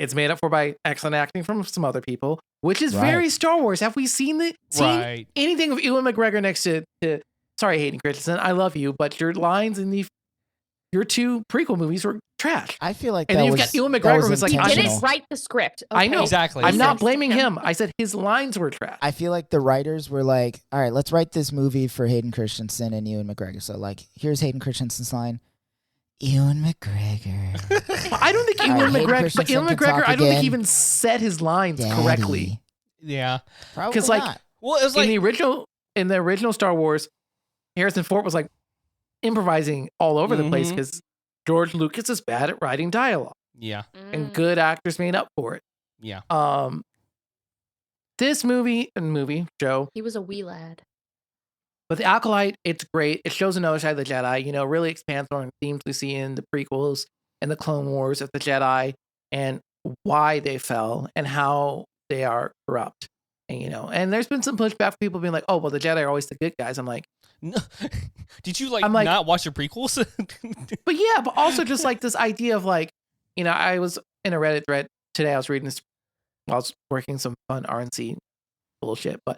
it's made up for by excellent acting from some other people, which is very Star Wars. Have we seen Right. anything of Ewan McGregor next to sorry, Hayden Christensen, I love you, but your lines in your 2 prequel movies were trash. I feel like And that then you've was, got Ewan that McGregor was who's like, He I'm intentional. didn't write the script. I know. okay? Exactly. I'm not Sense to blaming him. him. I said his lines were trash. I feel like the writers were like, all right, let's write this movie for Hayden Christensen and Ewan McGregor. So, like, here's Hayden Christensen's line. Ewan McGregor. I don't think All Ewan right, Hayden McGregor, but Christensen Ewan can McGregor, talk I don't think he again. even said his lines correctly. Daddy. Yeah. Probably Like, not. Well, it was like In the original Star Wars, Harrison Ford was like improvising all over the place Mhm. because George Lucas is bad at writing dialogue, yeah, and good actors made up for it. yeah. This movie, Joe, He was a wee lad. but the Acolyte, it's great. It shows another side of the Jedi. You know, really expands on themes we see in the prequels and the Clone Wars of the Jedi, and why they fell and how they are corrupt. And, you know, and there's been some pushback for people being like, "Oh, well, the Jedi are always the good guys." I'm like, No. Did you I'm like- not watch your prequels? but yeah, but also just like this idea of like, you know, I was in a Reddit thread today. I was reading this while I was working some fun RNC bullshit, but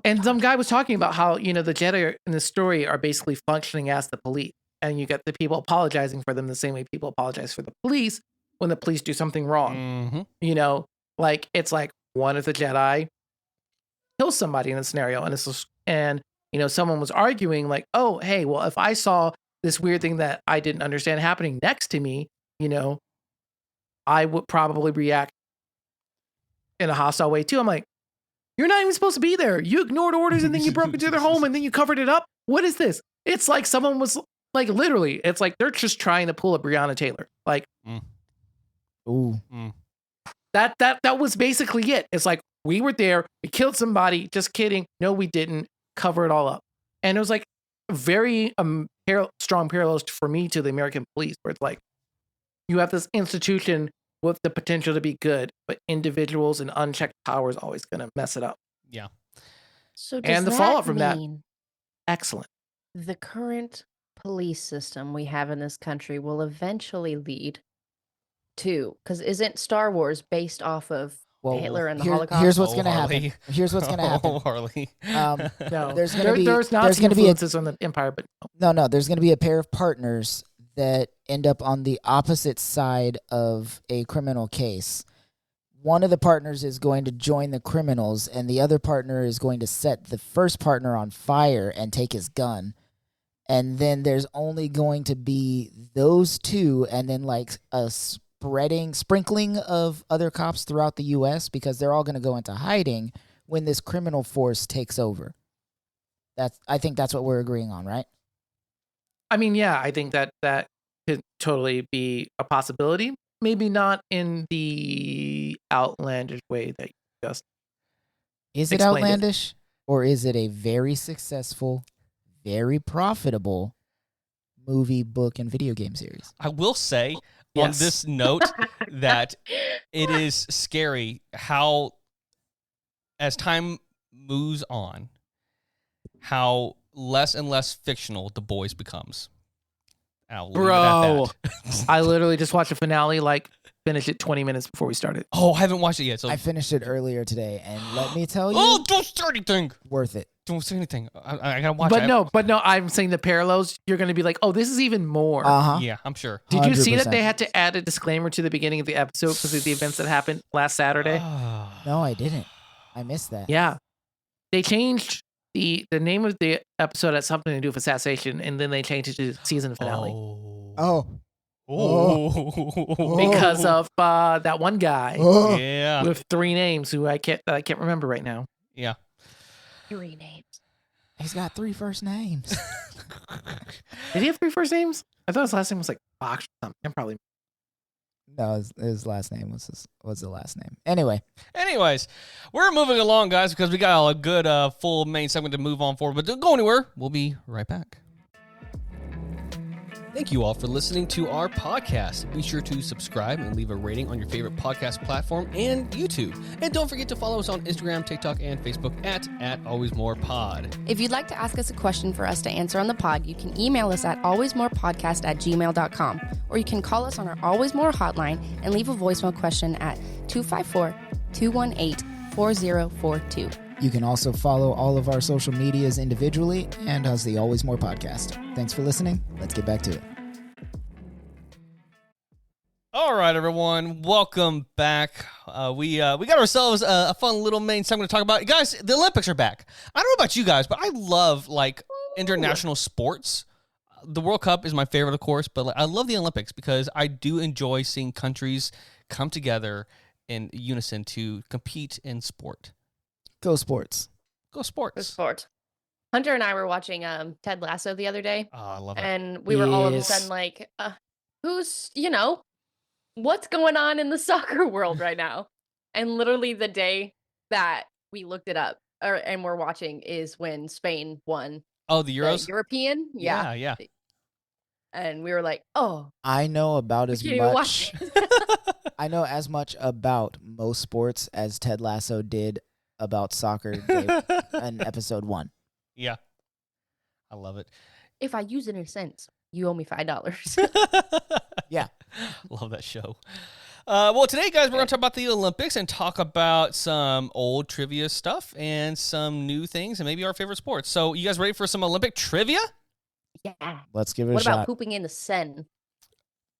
and some guy was talking about how, you know, the Jedi in the story are basically functioning as the police, and you get the people apologizing for them the same way people apologize for the police when the police do something wrong. Mm-hmm. You know, like it's like one of the Jedi kills somebody in a scenario, and you know, someone was arguing like, oh, hey, well, if I saw this weird thing that I didn't understand happening next to me, you know, I would probably react in a hostile way too. I'm like, you're not even supposed to be there. You ignored orders and then you broke into their home and then you covered it up. What is this? It's like someone was like, literally, it's like they're just trying to pull a Breonna Taylor. Like, Ooh. that was basically it. It's like, we were there, we killed somebody, just kidding. No, we didn't. Cover it all up. And it was like very strong parallels for me to the American police, where it's like, you have this institution with the potential to be good, but individuals and unchecked power is always going to mess it up. Yeah. So does And the that fallout from that- mean Excellent. the current police system we have in this country will eventually lead to, because isn't Star Wars based off of Well, Hitler and the here- Holocaust? Here's what's Oh, gonna happen. Harley. Here's what's gonna happen. Oh, Harley. No, There's gonna be there's there's gonna be influences on the Empire, but no. No, there's going to be a pair of partners that end up on the opposite side of a criminal case. One of the partners is going to join the criminals, and the other partner is going to set the first partner on fire and take his gun. And then there's only going to be those two, and then like a sprinkling of other cops throughout the U.S. because they're all going to go into hiding when this criminal force takes over. I think that's what we're agreeing on, right? I mean, yeah, I think that could totally be a possibility. Maybe not in the outlandish way that you just Is it explained it. outlandish, or is it a very successful, very profitable movie, book, and video game series? I will say Yes. on this note that it is scary how, as time moves on, how less and less fictional The Boys becomes. I'll leave it at Bro, that. I literally just watched the finale, like finished it 20 minutes before we started. Oh, I haven't watched it yet. So I finished it earlier today, and let me tell you, oh, don't say anything. worth it. Don't say anything. I gotta watch. But it. no, I'm saying the parallels, you're going to be like, oh, this is even more. Uh-huh. Yeah, I'm sure. Did you see that 100%. they had to add a disclaimer to the beginning of the episode because of the events that happened last Saturday? No, I didn't. I missed that. Yeah. They changed the name of the episode had something to do with assassination, and then they changed it to season finale. Oh. Oh. Because of that one guy Oh. Yeah. with 3 names who I can't remember right now. Yeah. 3 names. He's got 3 first names. Did he have 3 first names? I thought his last name was like Fox or something. I'm probably. No, his last name was the last name. Anyway, Anyways, we're moving along, guys, because we got a good full main segment to move on forward. But don't go anywhere. We'll be right back. Thank you all for listening to our podcast. Be sure to subscribe and leave a rating on your favorite podcast platform and YouTube. And don't forget to follow us on Instagram, TikTok, and Facebook at AlwaysMorePod. If you'd like to ask us a question for us to answer on the pod, you can email us at alwaysmorepodcast@gmail.com, or you can call us on our Always More hotline and leave a voicemail question at 254-218-4042. You can also follow all of our social medias individually and us, the Always More podcast. Thanks for listening. Let's get back to it. All right, everyone, welcome back. We got ourselves a fun little main segment to talk about. Guys, the Olympics are back. I don't know about you guys, but I love international sports. The World Cup is my favorite, of course, but I love the Olympics because I do enjoy seeing countries come together in unison to compete in sport. Go sports. Go sports. Go sport. Hunter and I were watching Ted Lasso the other day, Oh, I love it. and we were all of a Yes. sudden like, who's, what's going on in the soccer world right now? And literally the day that we looked it up and we're watching is when Spain won Oh, the the Euros? European. Yeah. And we were like, oh, I know about we as can't even much. watch it. I know as much about most sports as Ted Lasso did about soccer in episode 1. Yeah. I love it. If I use it in cents, you owe me $5. Yeah. Love that show. Well, today, guys, we're going to talk about the Olympics and talk about some old trivia stuff and some new things and maybe our favorite sports. So you guys ready for some Olympic trivia? Yeah. Let's give it What a about shot. pooping in the Seine?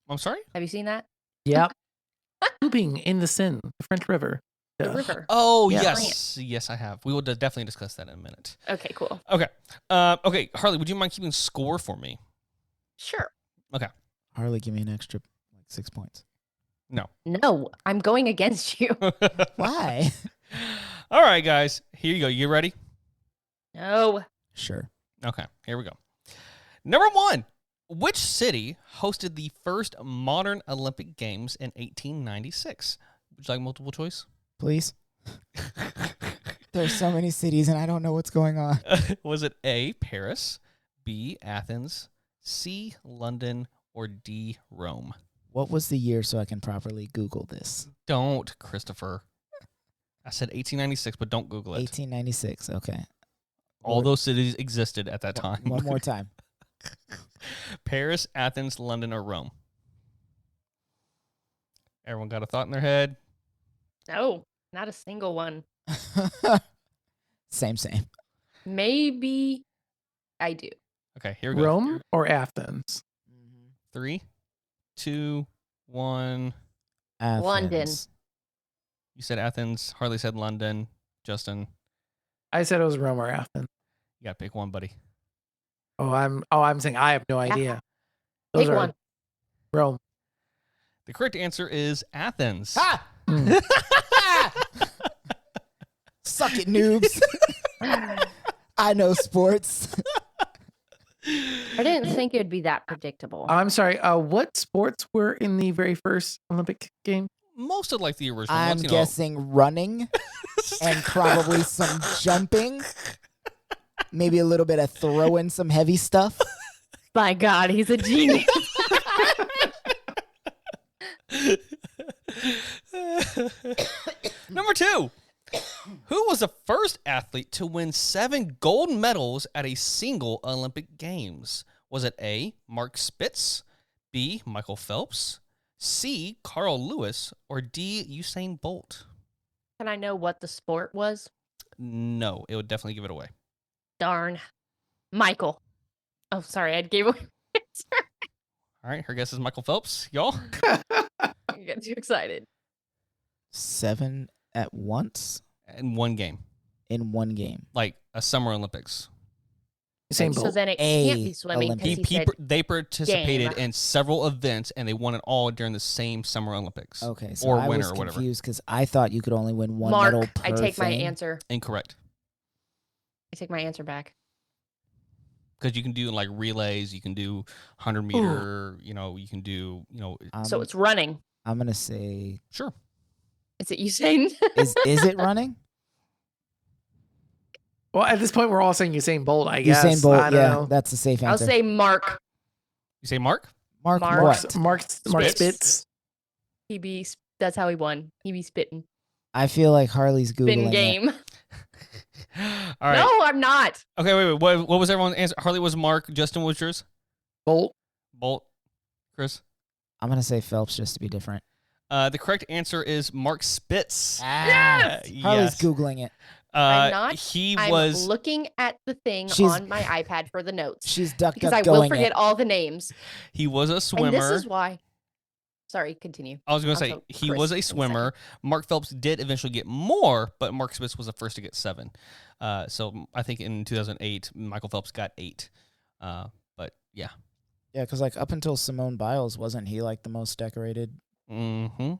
I'm sorry? Have you seen that? Yep. Pooping in the Seine, the French River. The Yeah. river. Oh, Yeah. yes. Yes, I have. We will definitely discuss that in a minute. Okay, cool. Okay. Okay, Harley, would you mind keeping score for me? Sure. Harley, give me an extra 6 points. No, I'm going against you. Why? All right, guys. Here you go. You ready? No. Sure. Okay, here we go. Number 1. Which city hosted the first modern Olympic Games in 1896? Would you like multiple choice? Please. There's so many cities and I don't know what's going on. Was it A, Paris, B, Athens, C, London, or D, Rome? What was the year so I can properly Google this? Don't, Christopher. I said 1896, but don't Google it. 1896. Okay. All those cities existed at that time. One more time. Paris, Athens, London, or Rome? Everyone got a thought in their head? No, not a single one. Same. Maybe I do. Okay, here we go. Rome or Athens? 3, 2, 1. London. Athens. You said Athens. Harley said London. Justin, I said it was Rome or Athens. you got to pick one, buddy. I'm saying I have no idea. Those Pick are one. Rome. The correct answer is Athens. Ah! Mm. Suck it, noobs. I know sports. I didn't think it would be that predictable. I'm sorry. What sports were in the very first Olympic game? Most of like the original I'm ones, you know. guessing running and probably some jumping. Maybe a little bit of throwing some heavy stuff. My God, he's a genius. Number 2. Who was the first athlete to win 7 gold medals at a single Olympic Games? Was it A, Mark Spitz, B, Michael Phelps, C, Carl Lewis, or D, Usain Bolt? Can I know what the sport was? No, it would definitely give it away. Darn. Michael. Oh, sorry, I gave away my answer. All right, her guess is Michael Phelps. Y'all? I get too excited. 7 at once In one game. in one game. Like a Summer Olympics. Usain So Bolt. then it A can't be swimming Olympic. because he said They participated game. in several events, and they won it all during the same Summer Olympics. Okay, so Or I winner was or whatever. confused because I thought you could only win one medal Mark. per I take my thing. answer. Incorrect. I take my answer back. Because you can do like relays, you can do 100 meter, you can do, So it's running. I'm gonna say sure. Is it Usain? is it running? Well, at this point, we're all saying Usain Bolt, I guess. Usain Bolt, I don't yeah, know. that's a safe I'll answer. say Mark. You say Mark? Mark Mark. what? Mark Spitz? Spitz. That's how he won. He be spitting. I feel like Harley's Spin googling it. game. All right. No, I'm not. Okay, wait. What was everyone's answer? Harley was Mark. Justin was yours? Bolt. Bolt. Chris? I'm gonna say Phelps just to be different. The correct answer is Mark Spitz. Harley's Yes. googling it. I'm not. He I'm was. looking at the thing She's- on my iPad for the notes She's ducked because up I will going forget it. all the names. He was a swimmer. And this is why. Sorry, continue. I was going to say Also, he Chris was a in a second. swimmer. Mark Phelps did eventually get more, but Mark Smith was the first to get 7. So I think in 2008, Michael Phelps got 8. But yeah. Yeah, because like up until Simone Biles, wasn't he like the most decorated? Mm-hmm.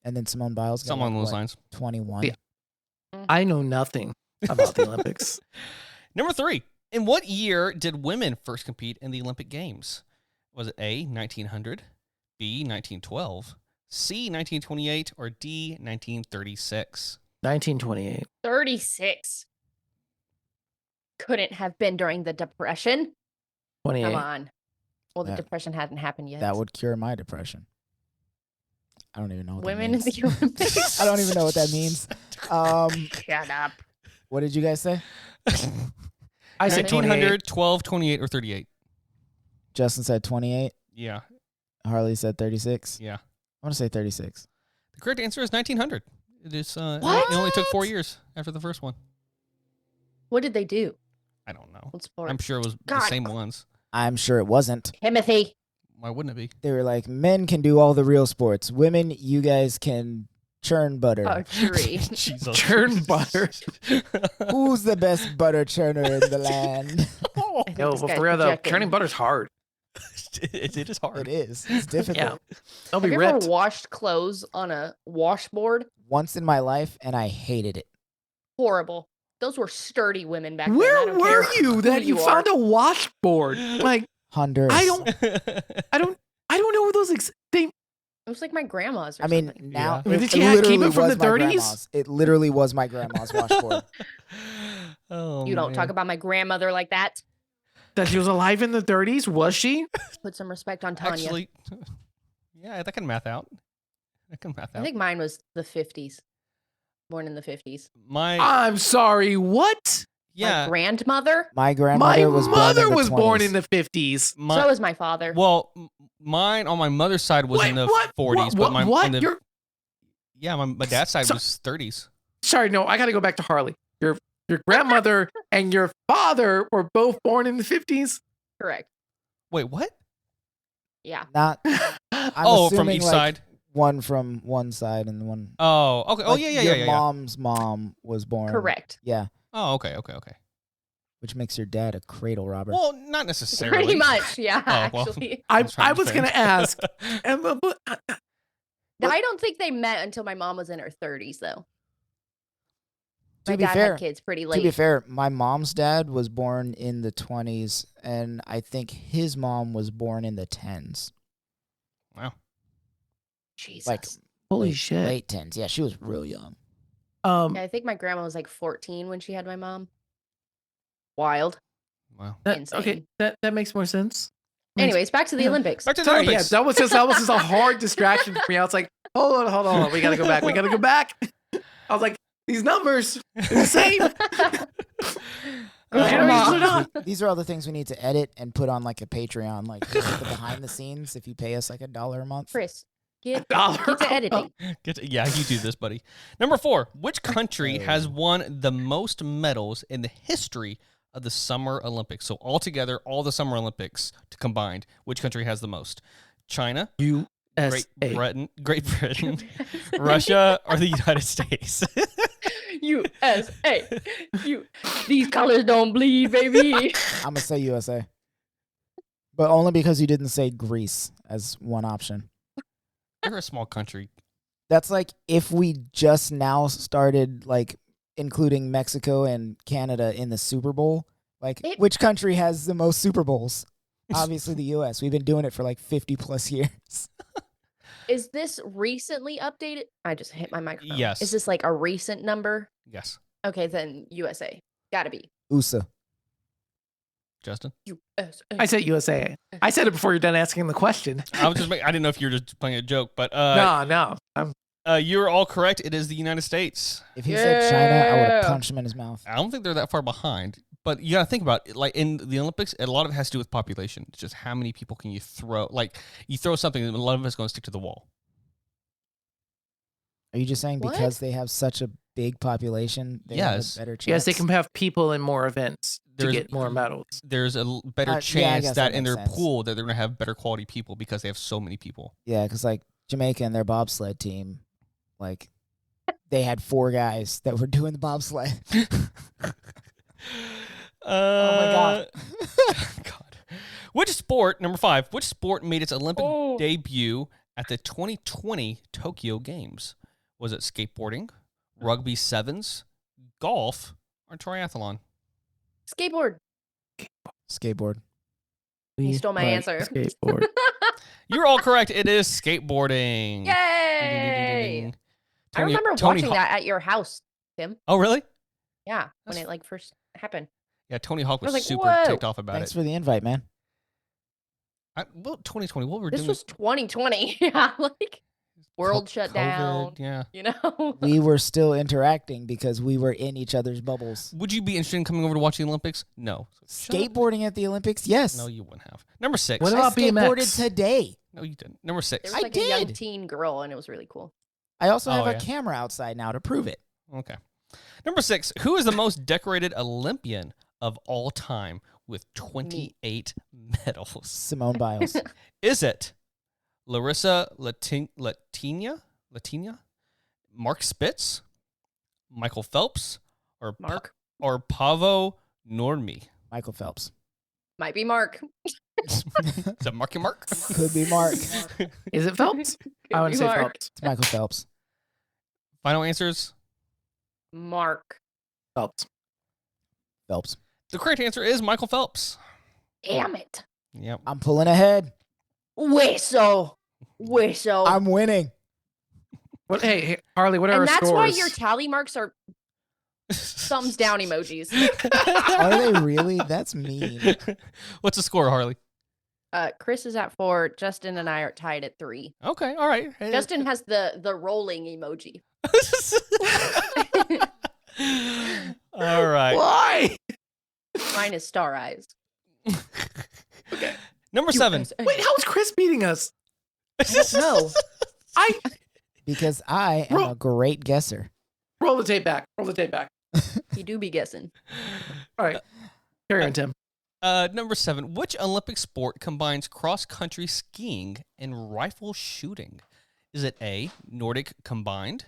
And then Simone Biles got Something along like, those lines. 21. Yeah. I know nothing about the Olympics. Number 3. In what year did women first compete in the Olympic Games? Was it A, 1900, B, 1912, C, 1928, or D, 1936? 1928. 36. Couldn't have been during the Depression. 28. Come on. Well, the Yeah. Depression hadn't happened yet. That would cure my depression. I don't even know what Women that in means. the Olympics. I don't even know what that means. Shut up. What did you guys say? I said 28. 1900, 12, 28, or 38? Justin said 28. Yeah. Harley said 36. Yeah. I want to say 36. The correct answer is 1900. It is. What? It only took 4 years after the first one. What did they do? I don't know. What sport? I'm sure it was the God. same ones. I'm sure it wasn't. Timothy. Why wouldn't it be? They were like, men can do all the real sports. Women, you guys can churn butter. Archery. Jesus. Churn butter. Who's the best butter churner in the land? I think Yo, this but guy's for real though, projecting. churning butter's hard. it is hard. It is. It's difficult. They'll Have be you ripped. ever washed clothes on a washboard? Once in my life, and I hated it. Horrible. Those were sturdy women back then. I Where don't were care you who that you found are. a washboard? Like Honduras. I don't know what those they It was like my grandma's or I mean, something. now Yeah. it, Did it she keep literally it from was the my 30s? grandma's. It literally was my grandma's washboard. Oh, You don't talk about my grandmother like that. that she was alive in the 30s? Was she? Put some respect on Tanya. Actually, yeah, that can math out. I think mine was the 50s. Born in the 50s. My I'm sorry. What? yeah. My grandmother. My My grandmother was mother born in the was born 20s. in the 50s. My, So was my father. well, mine on my mother's side was in the 40s, but my what? on the, You're yeah, my dad's side So- was 30s. sorry. No, I got to go back to Harley. Your grandmother and your father were both born in the 50s. Correct. Wait, what? Yeah. Not. I'm Oh, from assuming, each like, side. One from one side and one. Oh, okay. Oh, like, yeah. Your mom's mom was born. Correct. Yeah, Oh, okay. which makes your dad a cradle robber. Well, not necessarily. Pretty much. Yeah. Oh, well. Actually. I trying to was going to defend. ask. But, I don't think they met until my mom was in her 30s, though. To My be dad fair- had kids pretty To late. be fair, my mom's dad was born in the 20s, and I think his mom was born in the 10s. Wow. Jesus. Like, holy late, shit. Late 10s. Yeah, she was real young. Yeah, I think my grandma was like 14 when she had my mom. Wild. Wow. Okay, insane. that makes more sense. Anyways, back to the Olympics. Back to the Sorry, yeah, Olympics. that was just a hard distraction for me. I was like, hold on. We gotta go back. I was like, these numbers, they're the same. These are all the things we need to edit and put on like a Patreon, like the behind the scenes. If you pay us like $1 a month, Chris, get $1. to editing. Yeah, you do this, buddy. Number 4. Which country has won the most medals in the history of the Summer Olympics? So altogether, all the Summer Olympics combined, which country has the most? China, Great Britain, Russia, or the United States? USA. These colors don't bleed, baby. I'm gonna say USA, but only because you didn't say Greece as one option. They're a small country. That's like if we just now started like including Mexico and Canada in the Super Bowl. Like, which country has the most Super Bowls? Obviously, the U.S. We've been doing it for like 50 plus years. Is this recently updated? I just hit my microphone. Yes. Is this like a recent number? Yes. Okay, then USA. Gotta be. USA. Justin? USA. I said USA. I said it before you're done asking the question. I didn't know if you were just playing a joke, but No. you're all correct. It is the United States. If he said China, I would have Yeah. punched him in his mouth. I don't think they're that far behind, but you got to think about it. Like in the Olympics, a lot of it has to do with population. It's just how many people can you throw? Like you throw something, and a lot of it's going to stick to the wall. Are you just saying What? because they have such a big population, they have Yes. a better chance? Yes, they can have people in more events to There's- get more medals. There's a better Yeah, I chance guess that that in their makes sense. pool that they're going to have better quality people because they have so many people. Yeah, because like Jamaica and their bobsled team, like they had 4 guys that were doing the bobsled. Oh my god. God. Which sport, number 5, which sport made its Olympic Oh. debut at the 2020 Tokyo Games? Was it skateboarding, rugby sevens, golf, or triathlon? Skateboard. Skateboard. You stole my like answer. Skateboard. You're all correct. It is skateboarding. Yay! I Tony- remember Tony watching Hawk- that at your house, Tim. Oh, really? Yeah, when That's- it like first happened. Yeah, Tony Hawk was was like, super whoa. ticked off about Thanks it. for the invite, man. Well, 2020, what were we This doing? was 2020. Yeah, like world shut COVID, down. Yeah. You know. We were still interacting because we were in each other's bubbles. Would you be interested in coming over to watch the Olympics? No. Shut up. Skateboarding at the Olympics? Yes. No, you wouldn't have. Number 6. What I about skateboarded BMX? today. No, you didn't. Number 6. There was I like a young did. teen girl, and it was really cool. I also Oh, have a yeah. camera outside now to prove it. Okay. Number 6. Who is the most decorated Olympian of all time with 28 medals? Simone Biles. Is it Larissa Latinia, Mark Spitz, Michael Phelps, or Mark or Pavo Nurmi? Michael Phelps. might be Mark. Is that Marky Mark? Could be Mark. Is it Phelps? Could I would be say Mark. Phelps. It's Michael Phelps. Final answers. Mark. Phelps. Phelps. The correct answer is Michael Phelps. Damn it. Yep. I'm pulling ahead. Whistle. I'm winning. What? Hey, Harley. What are our And that's scores? why your tally marks are thumbs down emojis. Are they really? That's mean. What's the score, Harley? Chris is at 4. Justin and I are tied at 3. Okay, all right. Hey, Justin has the rolling emoji. all right. Why? Mine is star eyes. Number 7. Wait, how is Chris beating us? No. Because I am a great guesser. Roll the tape back. Roll the tape back. You do be guessing. All right. Carry on, Tim. Number 7. Which Olympic sport combines cross-country skiing and rifle shooting? Is it A, Nordic combined,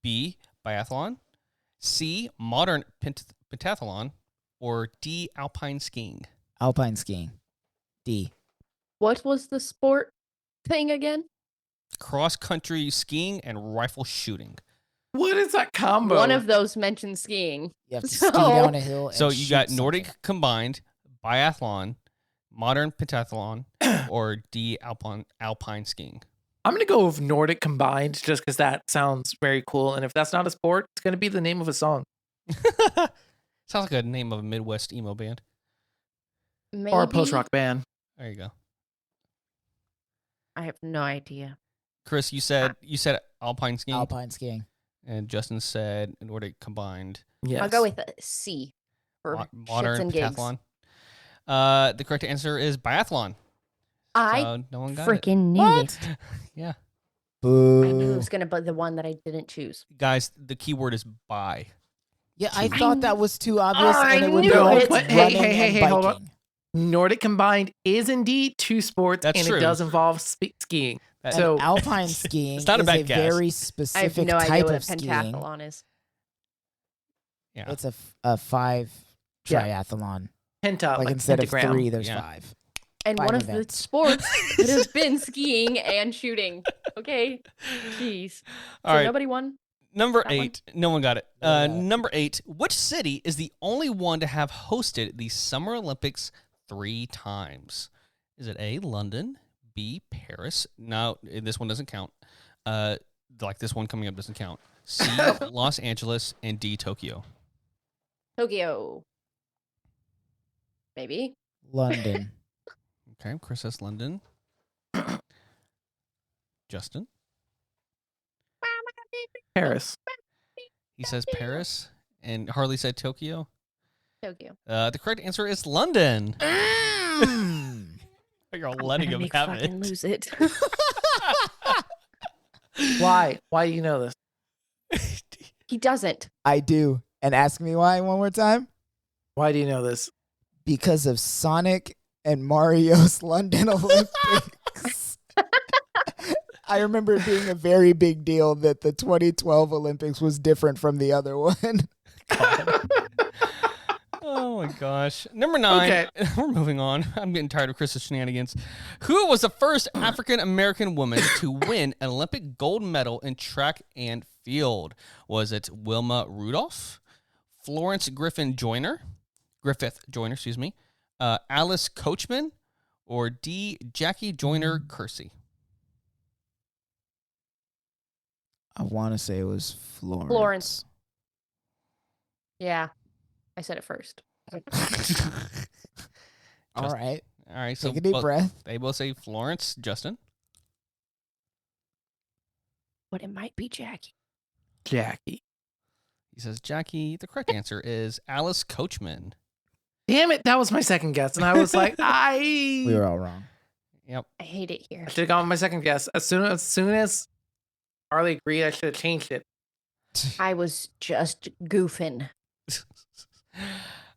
B, biathlon, C, modern pentathlon, or D, alpine skiing? Alpine skiing. D. What was the sport thing again? Cross-country skiing and rifle shooting. What is that combo? One of those mentioned skiing. You have to So- ski down a hill. And So you got shoot Nordic something. combined, biathlon, modern pentathlon, or D, alpine skiing. I'm going to go with Nordic combined just because that sounds very cool. And if that's not a sport, it's going to be the name of a song. Sounds like a name of a Midwest emo band. Maybe? Or a post-rock band. There you go. I have no idea. Chris, you said alpine skiing, Alpine skiing. and Justin said Nordic combined, Yes. I'll go with a C for shits modern and gigs. pentathlon. The correct answer is biathlon. I So no one got freaking knew What? it. it. Yeah, Boo. I knew it was going to be the one that I didn't choose. guys, the key word is bi. Yeah, I I thought that was too obvious, I and it would be knew like it. But hey, running hey, and hold on. biking. Nordic combined is indeed 2 sports, That's and true. it does involve skiing. That- And So- alpine skiing It's not a is bad a guess. very I have specific no idea type what a of skiing. pentathlon is. Yeah, It's a 5 Yeah. triathlon. Penta, Like instead pentagram. of 3, there's Yeah. 5. And 5 one of events. the sports that has been skiing and shooting. Okay. Jeez. all So right. nobody won? Number That one? 8. No one got it. No one got it. Number 8. Which city is the only one to have hosted the Summer Olympics 3 times? Is it A, London, B, Paris? No, this one doesn't count. Like this one coming up doesn't count. C, Los Angeles, and D, Tokyo. Tokyo. Maybe. London. Okay, Chris says London. Justin, Paris. he says Paris, and Harley said Tokyo. Tokyo. The correct answer is London. Mm. You're all I'm letting gonna him make have fucking it. lose it. Why? Why do you know this? He doesn't. I do. And ask me why one more time. Why do you know this? Because of Sonic and Mario's London Olympics. I remember it being a very big deal that the 2012 Olympics was different from the other one. Oh my gosh. Number 9. Okay. We're moving on. I'm getting tired of Chris's shenanigans. Who was the first African American woman to win an Olympic gold medal in track and field? Was it Wilma Rudolph, Florence Griffith Joyner, Alice Coachman, or D. Jackie Joyner Kersey? I want to say it was Florence. Florence. Yeah. I said it first. All right. All right. So Take a deep breath. they both say Florence. Justin? But it might be Jackie. Jackie. He says Jackie. The correct answer is Alice Coachman. Damn it. That was my second guess. And I was like, We were all wrong. Yep. I hate it here. I should have gone with my second guess. As soon as Harley agreed, I should have changed it. I was just goofing.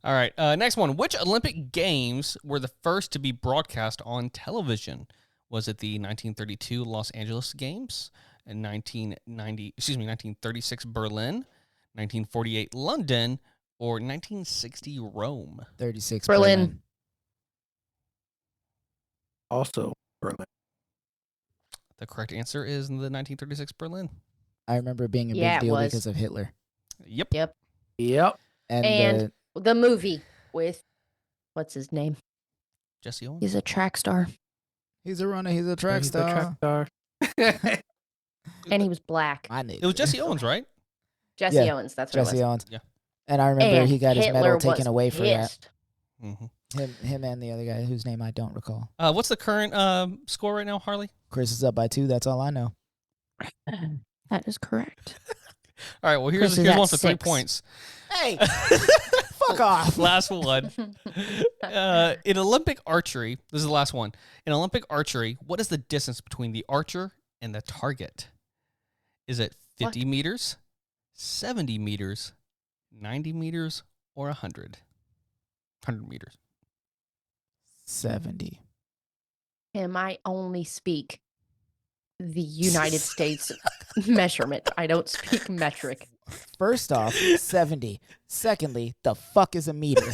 All right. Next one. Which Olympic Games were the first to be broadcast on television? Was it the 1932 Los Angeles Games, and 1936 Berlin, 1948 London, or 1960 Rome? 36 Berlin. Also, Berlin. The correct answer is the 1936 Berlin. I remember it being a Yeah, big it deal was. because of Hitler. Yep. Yep. Yep. And the movie with, what's his name? Jesse Owens. He's a track star. he's a runner. He's a track He's the star. track star. And he was black. I knew It was Jesse Owens, right? Jesse Yeah, Owens. That's what Jesse it was. Owens. Yeah. And I remember And he got his Hitler medal taken was away for that. pissed. Mm-hmm. Him and the other guy whose name I don't recall. What's the current score right now, Harley? Chris is up by 2. That's all I know. That is correct. All right. Well, Chris here's is one at for 3 6. points. Hey, fuck off. Last one. In Olympic archery, this is the last one. In Olympic archery, what is the distance between the archer and the target? Is it 50 meters, 70 meters, 90 meters, or 100? 100 meters. 70. Him, I only speak the United States measurement. I don't speak metric. First off, 70. Secondly, the fuck is a meter?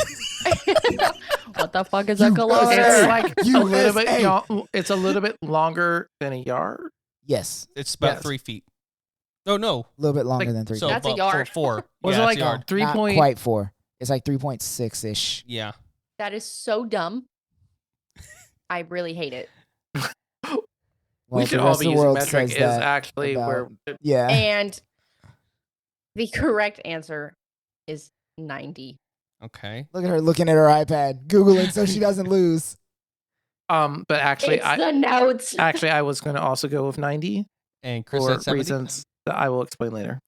What the fuck is a It's kilometer? like USA. a little bit. It's a little bit longer than a yard. Yes, It's about Yes. 3 feet. Oh, no. a little bit longer Like, than 3. So That's a about yard. 4. Was Yeah, it it's like a yard? 3 Not point? quite 4. It's like 3.6-ish. Yeah. That is so dumb. I really hate it. Well, We should the all rest be of the using world metric. says Is that actually about- where. Yeah. And the correct answer is 90. Okay. Look at her looking at her iPad, Googling so she doesn't lose. But actually, It's the notes. I was going to also go with 90 And Chris for said 70. reasons that I will explain later.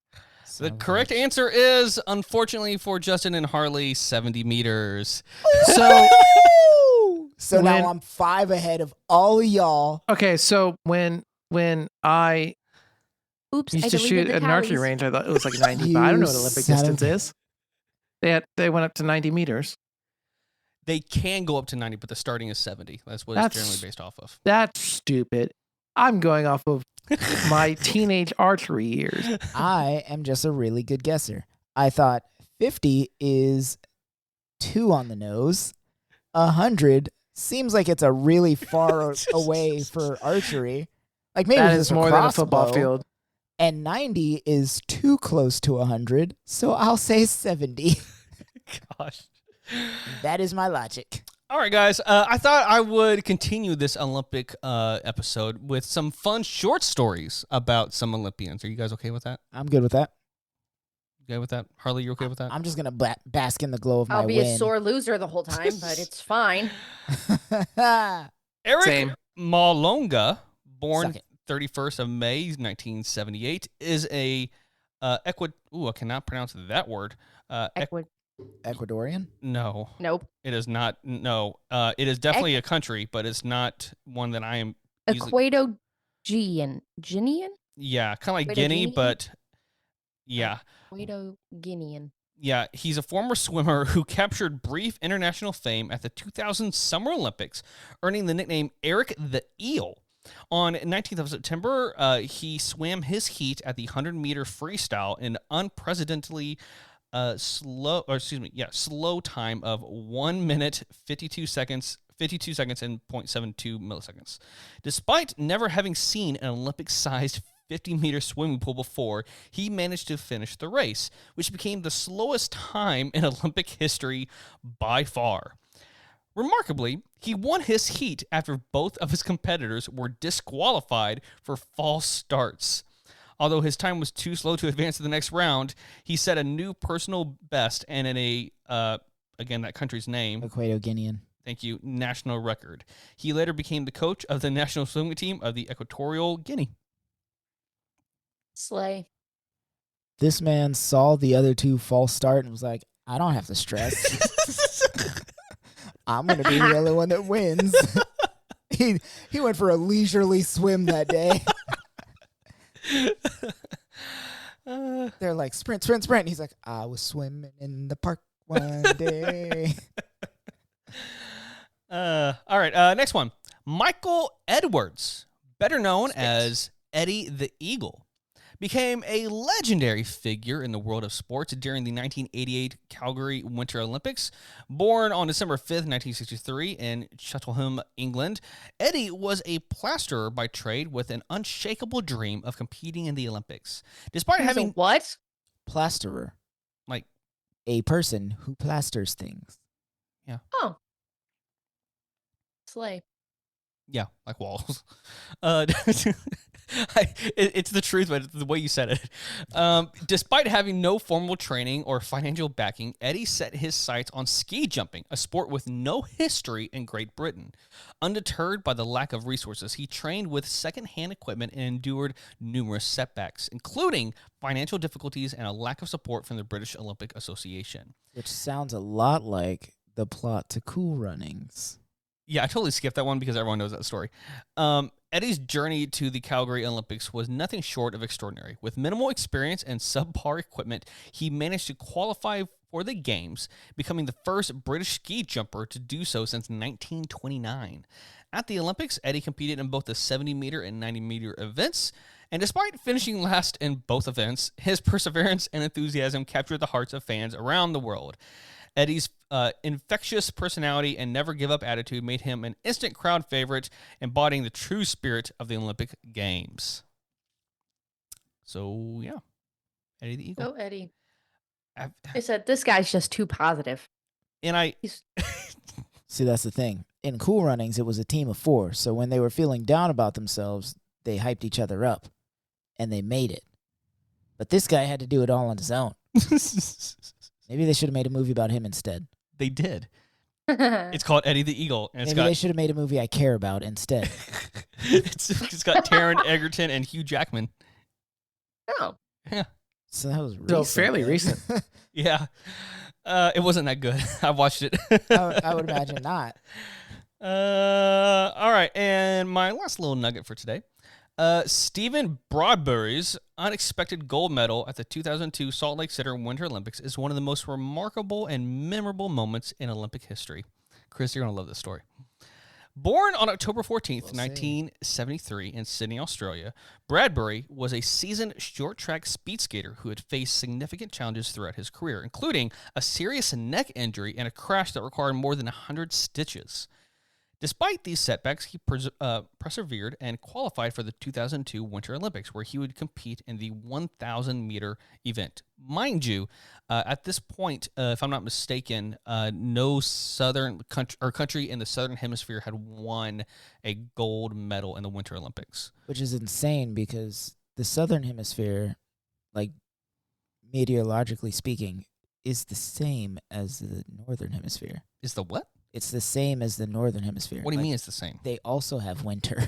The correct answer is, unfortunately for Justin and Harley, 70 meters. So, So when- now I'm 5 ahead of all of y'all. okay, so when I Oops, used I to deleted shoot the at an archery tallies. range, I thought it was like 90. But I don't know what You Olympic son of- distance is. They went up to 90 meters. They can go up to 90, but the starting is 70. That's what it's That's- generally based off of. That's stupid. I'm going off of my teenage archery years. I am just a really good guesser. I thought 50 is 2 on the nose. 100 seems like it's a really far away for archery. Like maybe That it's is just more than a football crossbow. field. And 90 is too close to 100, so I'll say 70. Gosh. That is my logic. All right, guys. I thought I would continue this Olympic episode with some fun short stories about some Olympians. Are you guys okay with that? I'm good with that. You okay with that? Harley, you okay with that? I'm just going to bask in the glow of my I'll be win. a sore loser the whole time, but it's fine. Eric Same. Malonga, born Suck it. 31st of May 1978, is a I cannot pronounce that word. Ecuadorian? No, Nope. it is not. No, it is definitely a country, but it's not one that I am. Usually, Ecuadorian. yeah, kind of like Ecuadorian? Guinea, but Yeah. Guinean. Yeah, he's a former swimmer who captured brief international fame at the 2000 Summer Olympics, earning the nickname Eric the Eel. On 19th of September, he swam his heat at the 100-meter freestyle in unprecedentedly slow time of 1 minute 52 seconds and 0.72 milliseconds. Despite never having seen an Olympic-sized 50-meter swimming pool before, he managed to finish the race, which became the slowest time in Olympic history by far. Remarkably, he won his heat after both of his competitors were disqualified for false starts. Although his time was too slow to advance to the next round, he set a new personal best and in a, again, that country's name. Equatorial. Thank you, national record. He later became the coach of the national swimming team of the Equatorial Guinea. Slay. This man saw the other two false start and was like, I don't have to stress. I'm going to be the only one that wins. He went for a leisurely swim that day. They're like, sprint. And he's like, I was swimming in the park one day. All right, next one. Michael Edwards, better known as Eddie the Eagle, became a legendary figure in the world of sports during the 1988 Calgary Winter Olympics. Born on December 5th, 1963 in Cheltenham, England, Eddie was a plasterer by trade with an unshakable dream of competing in the Olympics. Despite having... What? Plasterer. Like... A person who plasters things. Yeah. Oh. Slay. Yeah, like walls. It's the truth, but it's the way you said it. Despite having no formal training or financial backing, Eddie set his sights on ski jumping, a sport with no history in Great Britain. Undeterred by the lack of resources, he trained with second-hand equipment and endured numerous setbacks, including financial difficulties and a lack of support from the British Olympic Association. Which sounds a lot like the plot to Cool Runnings. Yeah, I totally skipped that one because everyone knows that story. Eddie's journey to the Calgary Olympics was nothing short of extraordinary. With minimal experience and subpar equipment, he managed to qualify for the Games, becoming the first British ski jumper to do so since 1929. At the Olympics, Eddie competed in both the 70-meter and 90-meter events, and despite finishing last in both events, his perseverance and enthusiasm captured the hearts of fans around the world. Eddie's infectious personality and never-give-up attitude made him an instant crowd favorite, embodying the true spirit of the Olympic Games. So, yeah. Eddie the Eagle. Go, Eddie. I said, this guy's just too positive. And See, that's the thing. In Cool Runnings, it was a team of 4, so when they were feeling down about themselves, they hyped each other up, and they made it. But this guy had to do it all on his own. Maybe they should have made a movie about him instead. They did. It's called Eddie the Eagle. And Maybe they should have made a movie I care about instead. It's got Taron Egerton and Hugh Jackman. Oh. Yeah. So that was recent. So fairly then. recent. Yeah. It wasn't that good. I watched it. I would imagine not. All right. And my last little nugget for today. Stephen Broadberry's unexpected gold medal at the 2002 Salt Lake City Winter Olympics is one of the most remarkable and memorable moments in Olympic history. Chris, you're going to love this story. Born on October 14th, 1973 in Sydney, Australia, Bradbury was a seasoned short-track speed skater who had faced significant challenges throughout his career, including a serious neck injury and a crash that required more than 100 stitches. Despite these setbacks, he persevered and qualified for the 2002 Winter Olympics, where he would compete in the 1,000-meter event. Mind you, at this point, if I'm not mistaken, no southern country in the southern hemisphere had won a gold medal in the Winter Olympics. Which is insane because the southern hemisphere, like meteorologically speaking, is the same as the northern hemisphere. Is the what? It's the same as the northern hemisphere. What do you mean it's the same? They also have winter.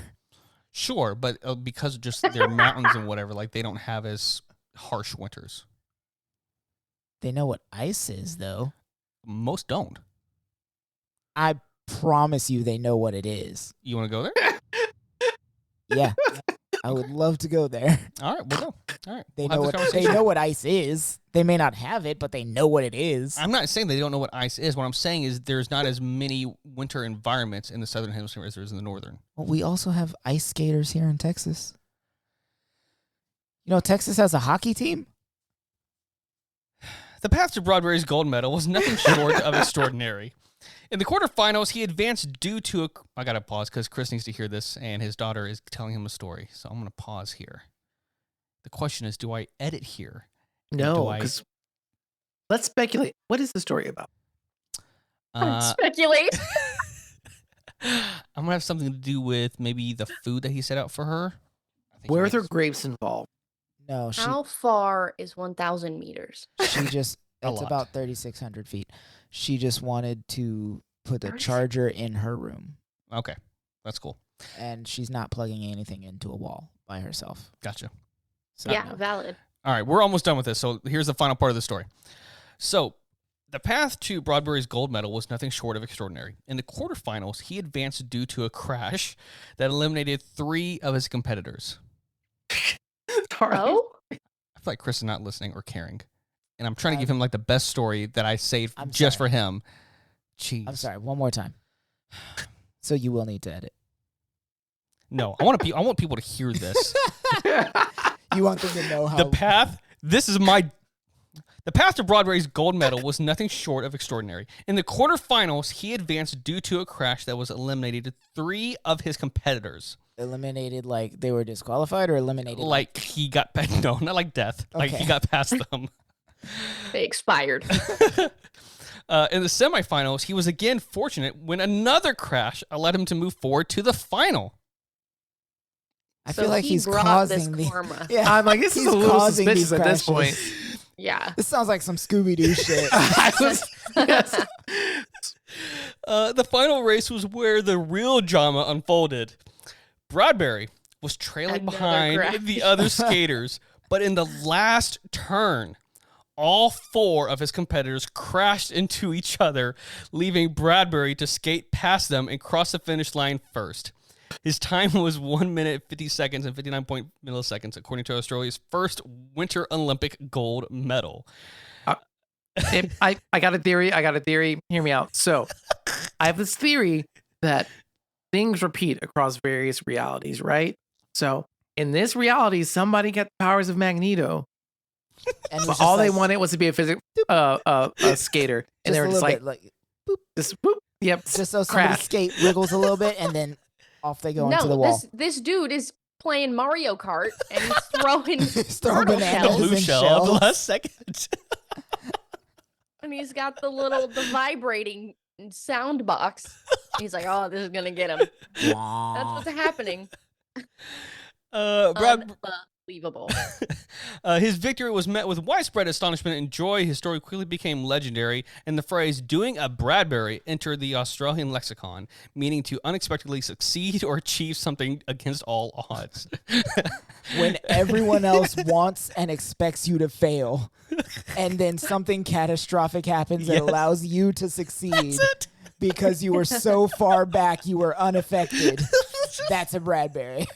Sure, but because of just their mountains and whatever, like they don't have as harsh winters. They know what ice is, though. Most don't. I promise you they know what it is. You want to go there? Yeah. I would love to go there. All right, we'll go. All right. They we'll know have this what they conversation. know what ice is. They may not have it, but they know what it is. I'm not saying they don't know what ice is. What I'm saying is there's not as many winter environments in the southern hemisphere as there is in the northern. Well, we also have ice skaters here in Texas. You know, Texas has a hockey team. The path to Broadberry's gold medal was nothing short of extraordinary. In the quarterfinals, he advanced due to a... I got to pause because Chris needs to hear this, and his daughter is telling him a story. So I'm going to pause here. The question is, do I edit here? No, because let's speculate. What is the story about? Speculate. I'm going to have something to do with maybe the food that he set out for her. Where are there grapes involved? No, How far is 1,000 meters? she just, A it's lot. about 3,600 feet. She just wanted to put a charger in her room, Okay, that's cool. and she's not plugging anything into a wall by herself. Gotcha. So Yeah, no. valid. All right, we're almost done with this, so here's the final part of the story. So, the path to Broadberry's gold medal was nothing short of extraordinary. In the quarterfinals, he advanced due to a crash that eliminated 3 of his competitors. Sorry. Oh? I feel like Chris is not listening or caring. And I'm trying to give him like the best story that I saved I'm just sorry. for him. Jeez. I'm sorry. One more time. So you will need to edit. No, I want people to hear this. You want them to know how. The path to Broadberry's gold medal was nothing short of extraordinary. In the quarterfinals, he advanced due to a crash that was eliminated 3 of his competitors. Eliminated, like they were disqualified, or eliminated Like he got no, not like death. Like he Okay. got past them. They expired. In the semifinals, he was again fortunate when another crash allowed him to move forward to the final. I So feel like he he's brought causing this the. karma. Yeah, I'm like, this is he's a little causing these suspicious at this point. crashes. Yeah. This sounds like some Scooby Doo shit. I was, yes. The final race was where the real drama unfolded. Broadberry was trailing Another behind crash. the other skaters, but in the last turn, all 4 of his competitors crashed into each other, leaving Broadberry to skate past them and cross the finish line first. His time was 1 minute, 50 seconds, and 59 milliseconds, according to Australia's first Winter Olympic gold medal. I got a theory. Hear me out. So I have this theory that things repeat across various realities, right? So in this reality, somebody got the powers of Magneto, And but all they wanted was to be a skater, and they were just like, just whoop, yep, just so somebody crash. skate wiggles a little bit, and then off they go into the No, wall. this dude is playing Mario Kart and he's throwing He's throwing turtle bananas. shells. Blue and shell at the shells. last second. And he's got the vibrating sound box. He's like, oh, this is gonna get him. That's what's happening. Unbelievable. His victory was met with widespread astonishment and joy. His story quickly became legendary, and the phrase "doing a Bradbury" entered the Australian lexicon, meaning to unexpectedly succeed or achieve something against all odds. When everyone else wants and expects you to fail, and then something catastrophic happens that Yes. allows you to succeed because you were so far back you were unaffected. That's a Bradbury.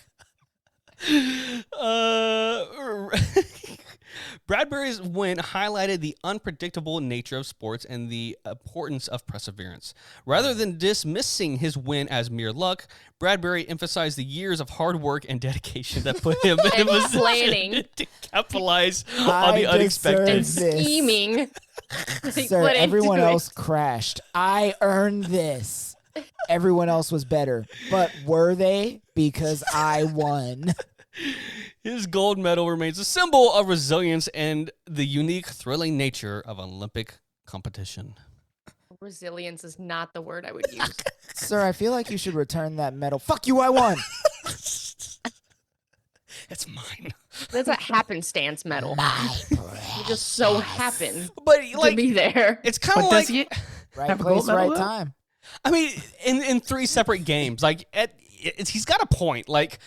Bradbury's win highlighted the unpredictable nature of sports and the importance of perseverance. Rather than dismissing his win as mere luck, Bradbury emphasized the years of hard work and dedication that put him in a And position planning. to capitalize on I the unexpected. And deserve this. scheming. that he Sir, put everyone into it. else crashed. I earned this. Everyone else was better. But were they? Because I won. His gold medal remains a symbol of resilience and the unique, thrilling nature of Olympic competition. Resilience is not the word I would use. Sir, I feel like you should return that medal. Fuck you, I won. It's mine. That's a happenstance medal. You just so happen But to like, be there. it's kind But of does like, he? Right Have a gold place, right medal, though? time. I mean, in 3 separate games, like he's got a point. Like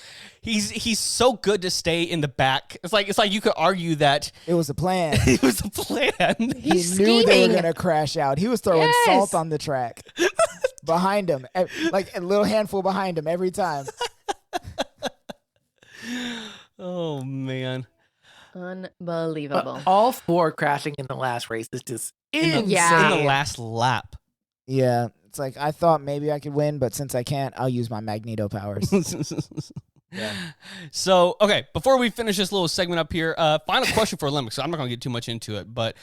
he's so good to stay in the back. It's like you could argue that It was a plan. it was a plan. He's He knew they were scheming. going to crash out. He was throwing Yes. salt on the track. Behind him. Like a little handful behind him every time. Oh man. unbelievable. But all 4 crashing in the last race is just insane. Yeah. In the last lap. Yeah, it's like I thought maybe I could win, but since I can't, I'll use my Magneto powers. Yeah. So, okay, before we finish this little segment up here, final question for Olympics. So I'm not going to get too much into it, but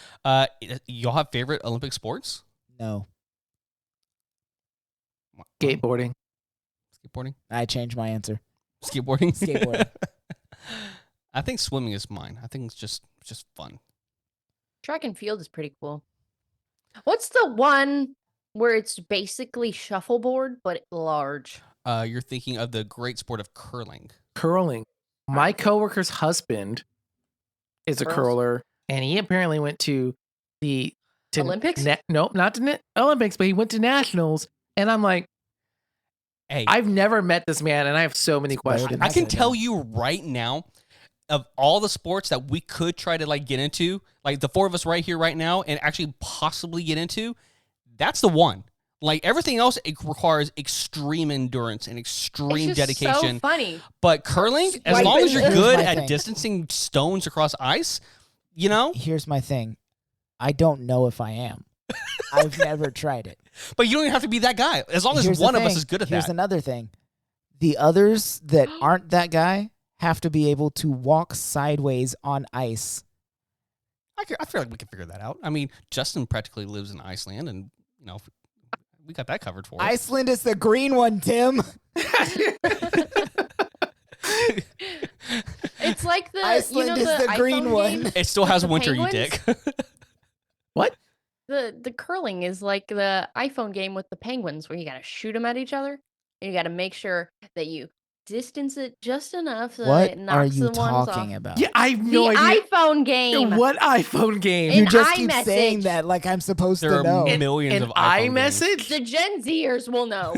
y'all have favorite Olympic sports? No, Skateboarding. Skateboarding? I changed my answer. Skateboarding? Skateboarding. I think swimming is mine. I think it's just fun. Track and field is pretty cool. What's the one where it's basically shuffleboard but large? You're thinking of the great sport of curling. Curling. My coworker's husband is a Curls? curler, and he apparently went to the Olympics? No, not to Olympics, but he went to nationals. And I'm like, Hey, I've never met this man, and I have so many better questions. than I can That's it, tell man. you right now, of all the sports that we could try to like get into, like the 4 of us right here, right now, and actually possibly get into, that's the one. Like everything else, it requires extreme endurance and extreme It's just dedication. so funny. But curling, as Right, long as you're here's good my at thing. distancing stones across ice, you know. Here's my thing. I don't know if I am. I've never tried it. But you don't even have to be that guy. As long as Here's the one of us thing. is good at Here's that. another thing. The others that aren't that guy have to be able to walk sideways on ice. I feel like we can figure that out. I mean, Justin practically lives in Iceland, and you know, we got that covered for us. Iceland is the green one, Tim. It's like the Iceland is the the green iPhone one. game? It still has The winter, you penguins? dick. What? The curling is like the iPhone game with the penguins where you gotta shoot them at each other. And you gotta make sure that you distance it just enough so that What it are knocks you the ones off. talking about? Yeah, I have The no idea. iPhone game. What iPhone game? In You just keep iMessage. saying that like I'm supposed There to are know. millions An of iPhone games. iMessage? The Gen Zers will know.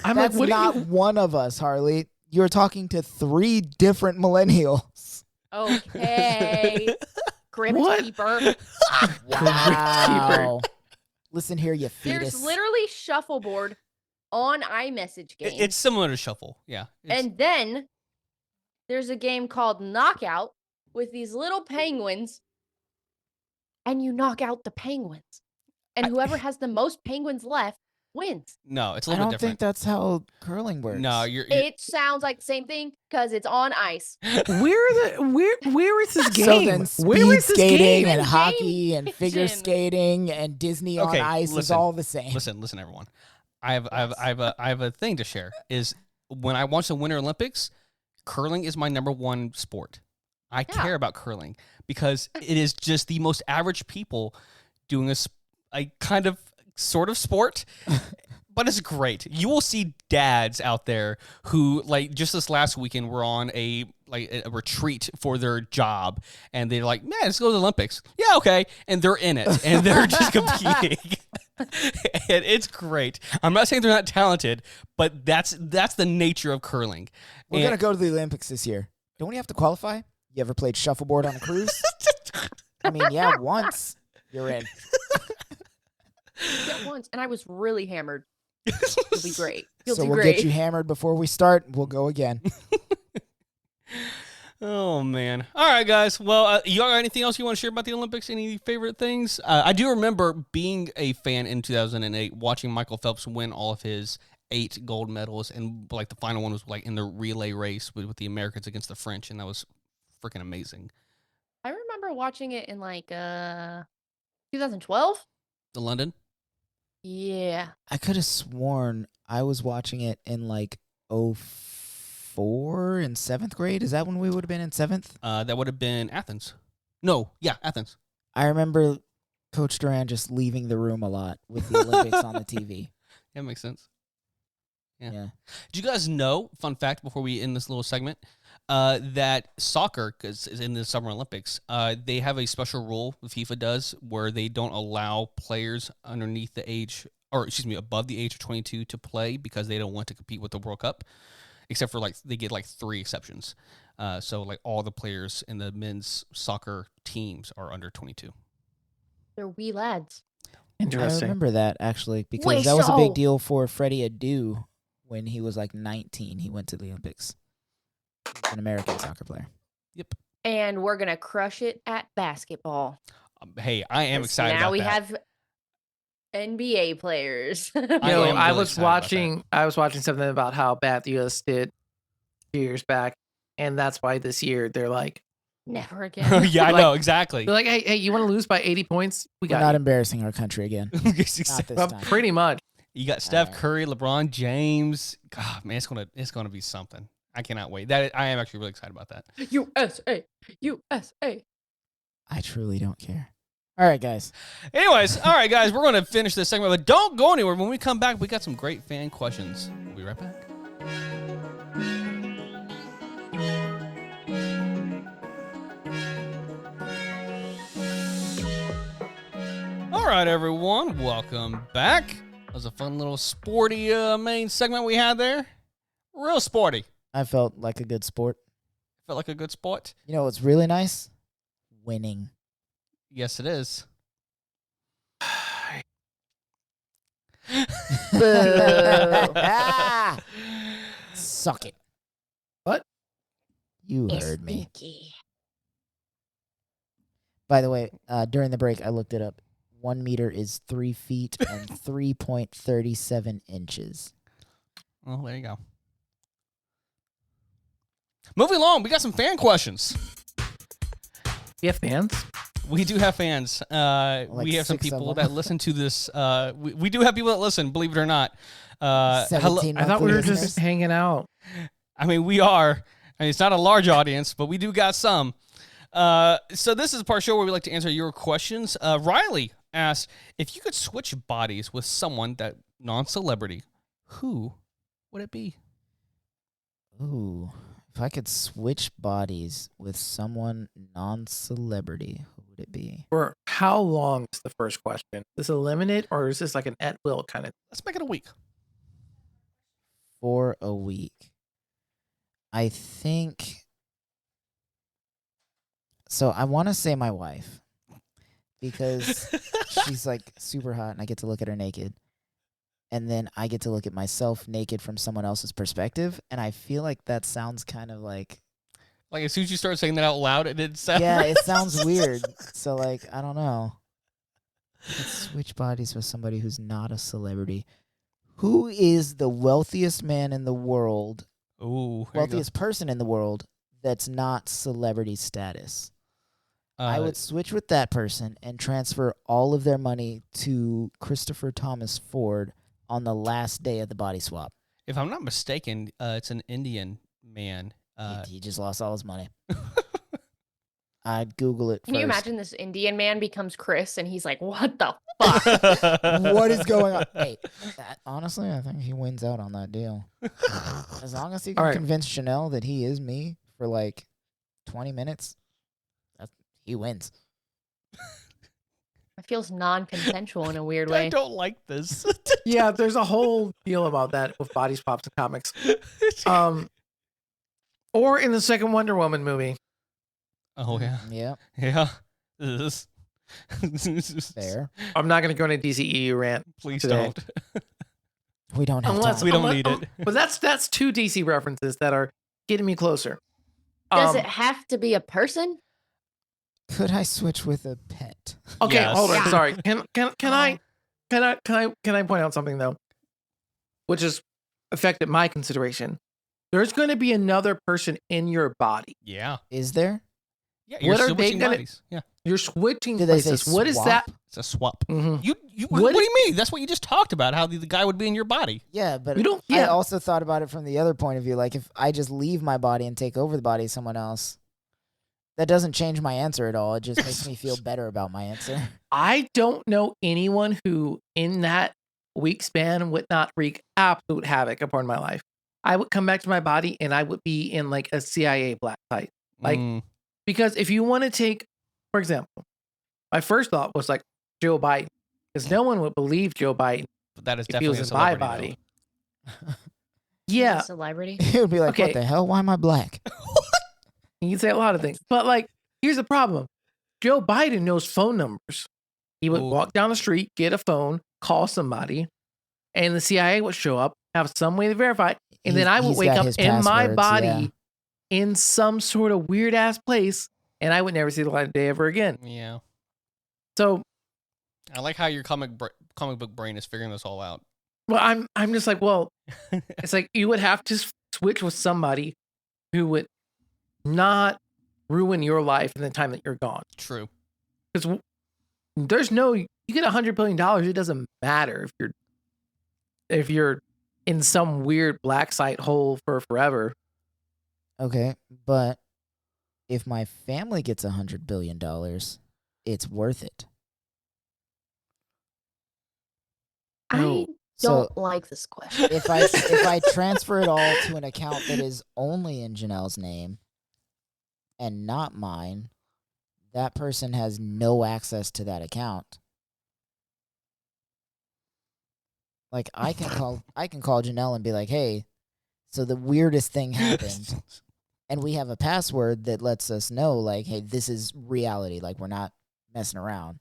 I'm That's like, what not are you? one of us, Harley. You're talking to 3 different millennials. Okay. Crypt What? Keeper. Wow. Listen here, you fetus. There's literally shuffleboard on iMessage game. It's similar to Shuffle, yeah. It's- And then there's a game called Knockout with these little penguins, and you knock out the penguins. And whoever has the most penguins left wins. no, it's a I little don't bit think different. that's how curling works. No, you're It sounds like the same thing because it's on ice. Where is this game? So then Where speed is this skating game? and Game hockey and figure Kitchen. skating and Disney Okay, on ice is listen. all the same. listen, everyone. I have a thing to share. Is when I watch the Winter Olympics, curling is my number 1 sport. I Yeah. care about curling because it is just the most average people doing a kind of sort of sport. But it's great. You will see dads out there who, like, just this last weekend were on a retreat for their job, and they're like, "Man, let's go to the Olympics." Yeah, okay, and they're in it, and they're just competing, and it's great. I'm not saying they're not talented, but that's the nature of curling. We're And- gonna go to the Olympics this year. Don't we have to qualify? You ever played shuffleboard on a cruise? I mean, yeah, once you're in. Did it once, and I was really hammered. You'll be great. You'll So do we'll great. get you hammered before we start. We'll go again. Oh man! All right, guys. Well, you got anything else you want to share about the Olympics? Any favorite things? I do remember being a fan in 2008, watching Michael Phelps win all of his 8 gold medals, and like the final one was like in the relay race with the Americans against the French, and that was freaking amazing. I remember watching it in like 2012. The London. Yeah. I could have sworn I was watching it in like 04 in 7th grade. Is that when we would have been in 7th? That would have been Athens. No, yeah, Athens. I remember Coach Duran just leaving the room a lot with the Olympics on the TV. That makes sense. Yeah. Did you guys know, fun fact before we end this little segment, that soccer, because it's in the Summer Olympics, they have a special rule, the FIFA does, where they don't allow players underneath the age, or excuse me, above the age of 22 to play because they don't want to compete with the World Cup, except for like, they get like 3 exceptions. So like all the players in the men's soccer teams are under 22. They're wee lads. I Interesting. remember that actually because that was a Whistle. big deal for Freddie Adu when he was like 19. He went to the Olympics. He's an American soccer player. Yep. and we're gonna crush it at basketball. Hey, I am 'Cause excited now about we that. have NBA players. I am I really was excited about that. watching something about how bad the US did 2 years back, and that's why this year they're like, Never again. Yeah, I Like- know exactly. they're like, hey, you want to lose by 80 points? We We're got not you. embarrassing our country again. Not this Well, time. pretty much. You got Steph Alright. Curry, LeBron James. God, man, it's gonna be something. I cannot wait. That I am actually really excited about that. USA. USA. I truly don't care. All right, guys. Anyways, all right, guys, we're gonna finish this segment, but don't go anywhere. When we come back, we got some great fan questions. We'll be right back. All right, everyone, welcome back. That was a fun little sporty main segment we had there. Real sporty. I felt like a good sport. Felt like a good sport. You know what's really nice? Winning. Yes, it is. Boo. Suck it. What? You It's heard me. stinky. By the way, during the break, I looked it up. 1 meter is 3 feet and 3.37 inches. Well, there you go. Moving along, we got some fan questions. You have fans? We do have fans. Like we have some 6 of people them. that listen to this. We do have people that listen, believe it or not. Hello. 17 I thought we were monthly just listeners. hanging out. I mean, we are. I mean, it's not a large audience, but we do got some. So this is a part of the show where we like to answer your questions. Riley asked, if you could switch bodies with someone that non-celebrity, who would it be? Ooh. If I could switch bodies with someone non-celebrity, who would it be? For how long is the first question? Is it limited or is this like an at will kind of? Let's make it a week. For a week. I think... So I want to say my wife. Because she's like super hot and I get to look at her naked. And then I get to look at myself naked from someone else's perspective. And I feel like that sounds kind of like... Like, as soon as you start saying that out loud, it did sound Yeah, right. it sounds weird. So, like, I don't know. Let's switch bodies with somebody who's not a celebrity. Who is the wealthiest man in the world, Ooh, there you go. wealthiest person in the world that's not celebrity status? I would switch with that person and transfer all of their money to Christopher Thomas Ford on the last day of the body swap. If I'm not mistaken, it's an Indian man. He just lost all his money. I'd Google it Can you first. imagine this Indian man becomes Chris and he's like, what the fuck? What is going on? Hey, honestly, I think he wins out on that deal. As long as he can All right. convince Chanel that he is me for like 20 minutes, he wins. It feels non-consensual in a weird I way. don't like this. Yeah, there's a whole deal about that with body swaps and comics. Or in the second Wonder Woman movie. Oh, yeah. Yeah, Yeah. This is- fair. I'm not going to go into DCEU rant. Please Today. don't. We don't have Unless time. We don't need it. But that's two DC references that are getting me closer. Does it have to be a person? Could I switch with a pet? Okay, Yes. hold on. Yeah. Sorry. Can I point out something though, which has affected my consideration? There's going to be another person in your body. Yeah. Is there? Yeah. You're What are they switching gonna- bodies. Yeah. You're switching Did they say places. What is swap? that? It's a swap. Mhm. What What do you mean? That's what you just talked about, how the guy would be in your body. Yeah, but You don't. I Yeah. also thought about it from the other point of view. Like, if I just leave my body and take over the body of someone else, that doesn't change my answer at all. It just makes me feel better about my answer. I don't know anyone who, in that week span, would not wreak absolute havoc upon my life. I would come back to my body and I would be in like a CIA black site. Like, Mm. because if you want to take, for example, my first thought was like Joe Biden, because no one would believe Joe Biden But that is if he was definitely a in my celebrity. body. Yeah, Celebrity. It would be like, Okay. what the hell? Why am I black? you can say a lot of things, but like, here's the problem: Joe Biden knows phone numbers. He would Ooh. walk down the street, get a phone, call somebody, and the CIA would show up, have some way to verify it, and then I would He's wake got up his in my passwords, body yeah. in some sort of weird ass place and I would never see the light of day ever again. Yeah. So, I like how your comic book brain is figuring this all out. well, I'm just like, well, it's like you would have to switch with somebody who would not ruin your life in the time that you're gone. True. Because you get $100 billion, it doesn't matter if you're in some weird black site hole for forever. Okay, but if my family gets $100 billion, it's worth it. No. I So don't like this question. if I transfer it all to an account that is only in Janelle's name and not mine, that person has no access to that account. Like I can call Janelle and be like, "Hey, so the weirdest thing happened." And we have a password that lets us know, like, hey, this is reality. Like, we're not messing around.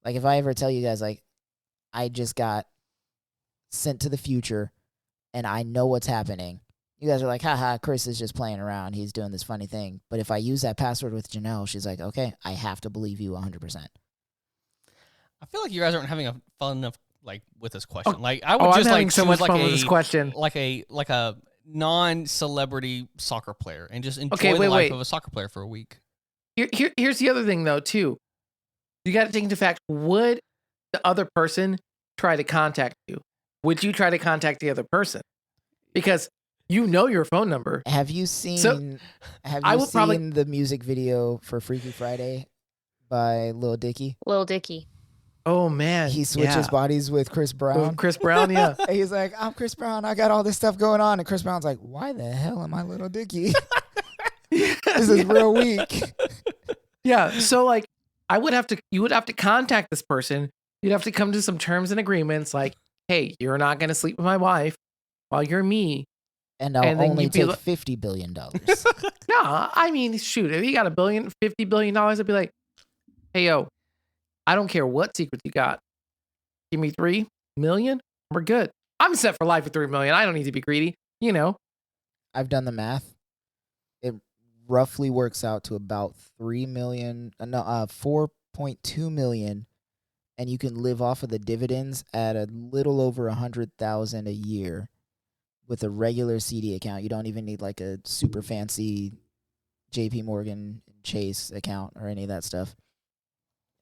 Like, if I ever tell you guys, like, I just got sent to the future and I know what's happening, you guys are like, haha, Chris is just playing around. He's doing this funny thing. But if I use that password with Janelle, she's like, okay, I have to believe you 100%. I feel like you guys aren't having a fun enough with this question. Oh, Like I would I'm just having like so choose much like fun with this question. like a non-celebrity soccer player and just enjoy Okay, the wait, life wait. of a soccer player for a week. Here's the other thing, though, too. You got to take into fact, would the other person try to contact you? Would you try to contact the other person? Because you know your phone number. Have you seen the music video for Freaky Friday by Lil Dicky? Lil Dicky. Oh, man. He switches bodies with Chris Brown. With Chris Brown, yeah. And he's like, I'm Chris Brown. I got all this stuff going on. And Chris Brown's like, why the hell am I Lil Dicky? This is real weak. Yeah. So, like, you would have to contact this person. You'd have to come to some terms and agreements like, hey, you're not going to sleep with my wife while you're me. And I'll only take $50 billion. No, I mean, shoot, if you got $50 billion, I'd be like, hey, yo, I don't care what secrets you got. Give me 3 million. We're good. I'm set for life with 3 million. I don't need to be greedy. You know, I've done the math. It roughly works out to about 4.2 million. And you can live off of the dividends at a little over 100,000 a year with a regular CD account. You don't even need like a super fancy JP Morgan Chase account or any of that stuff.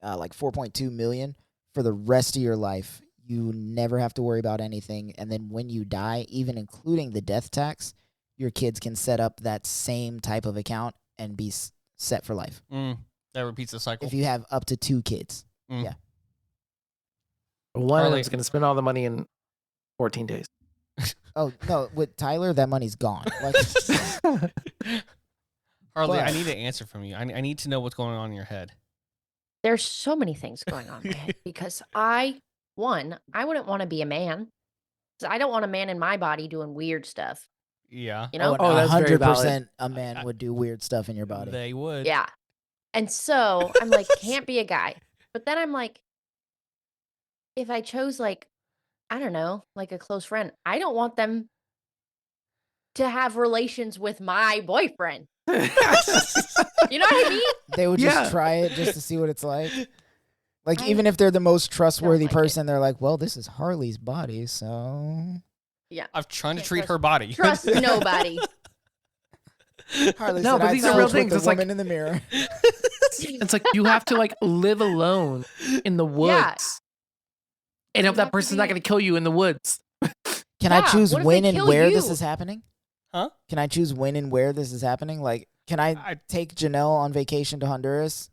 Like 4.2 million for the rest of your life. You never have to worry about anything. And then when you die, even including the death tax, your kids can set up that same type of account and be set for life. That repeats the cycle. If you have up to 2 kids. Yeah. One of them's going to spend all the money in 14 days. Oh, no. With Tyler, that money's gone. Like, Harley, I need an answer from you. I need to know what's going on in your head. There's so many things going on in my head because I wouldn't want to be a man. I don't want a man in my body doing weird stuff. Yeah. You know? Oh, that's very 100% a man would do weird stuff in your body. They would. Yeah. And so I'm like, can't be a guy. But then I'm like, if I chose like, I don't know, like a close friend, I don't want them to have relations with my boyfriend. You know what I mean? They would just try it just to see what it's like. Like, even if they're the most trustworthy person, they're like, well, this is Harley's body, so... Yeah. I'm trying to treat her body. Trust nobody. Harley No, said, but I'd these are real switch with things. the It's like- woman in the mirror. It's like you have to like live alone in the woods. Yeah. And if You that have to person's not be- going to kill you in the woods. Can I Yeah, choose what if when they and kill where this you? is happening? Huh? Can I choose when and where this is happening? Like, can I take Janelle on vacation to Honduras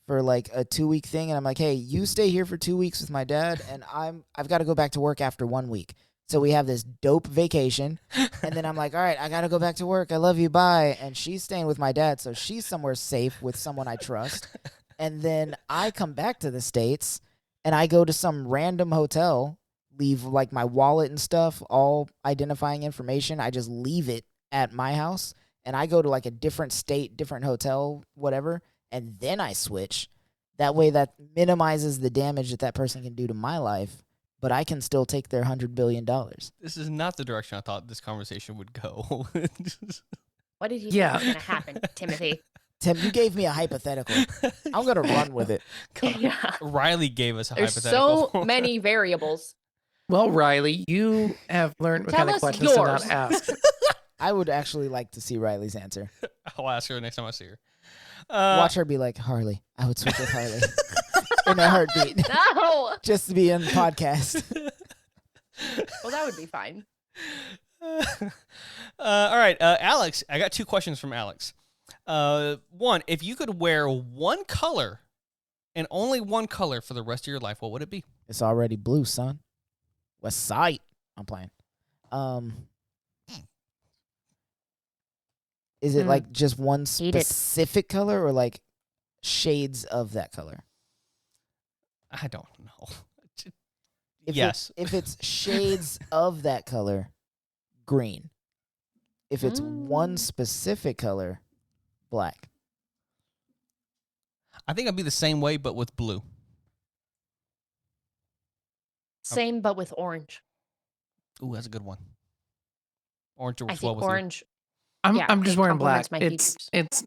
for like a 2-week thing? And I'm like, hey, you stay here for 2 weeks with my dad, and I've got to go back to work after 1 week. So we have this dope vacation, and then I'm like, all right, I got to go back to work. I love you, bye. And she's staying with my dad, so she's somewhere safe with someone I trust. And then I come back to the States, and I go to some random hotel, leave like my wallet and stuff, all identifying information. I just leave it at my house, and I go to like a different state, different hotel, whatever, and then I switch. That way that minimizes the damage that person can do to my life, but I can still take their $100 billion. This is not the direction I thought this conversation would go. What did you Yeah. think was going to happen, Timothy? Tim, you gave me a hypothetical. I'm gonna run with it. Yeah. Riley gave us a There's hypothetical. so many variables. Well, Riley, you have learned what Tell kind of us questions to yours. not ask. I would actually like to see Riley's answer. I'll ask her next time I see her. Watch her be like, Harley. I would switch with Harley in a heartbeat. No. Just to be in the podcast. Well, that would be fine. All right, Alex. I got 2 questions from Alex. One, if you could wear one color and only one color for the rest of your life, what would it be? It's already blue, son. West Side. I'm playing. Is it like just one Eat it. specific color or like shades of that color? I don't know. If Yes. if it's shades of that color, green. If it's one specific color, black. I think I'd be the same way, but with blue. Same, but with orange. Ooh, that's a good one. Orange I works well think with orange. I'm Yeah, just it wearing black. complements my It's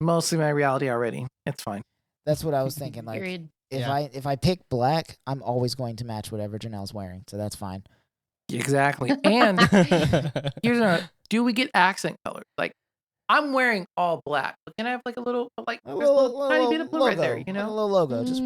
mostly my reality already. It's fine. That's what I was thinking. Like Period. if I pick black, I'm always going to match whatever Janelle's wearing, so that's fine. Exactly. And here's another. Do we get accent colors? Like, I'm wearing all black, but can I have like a little, like, there's a little tiny bit of blue right there, you a know? little logo. Just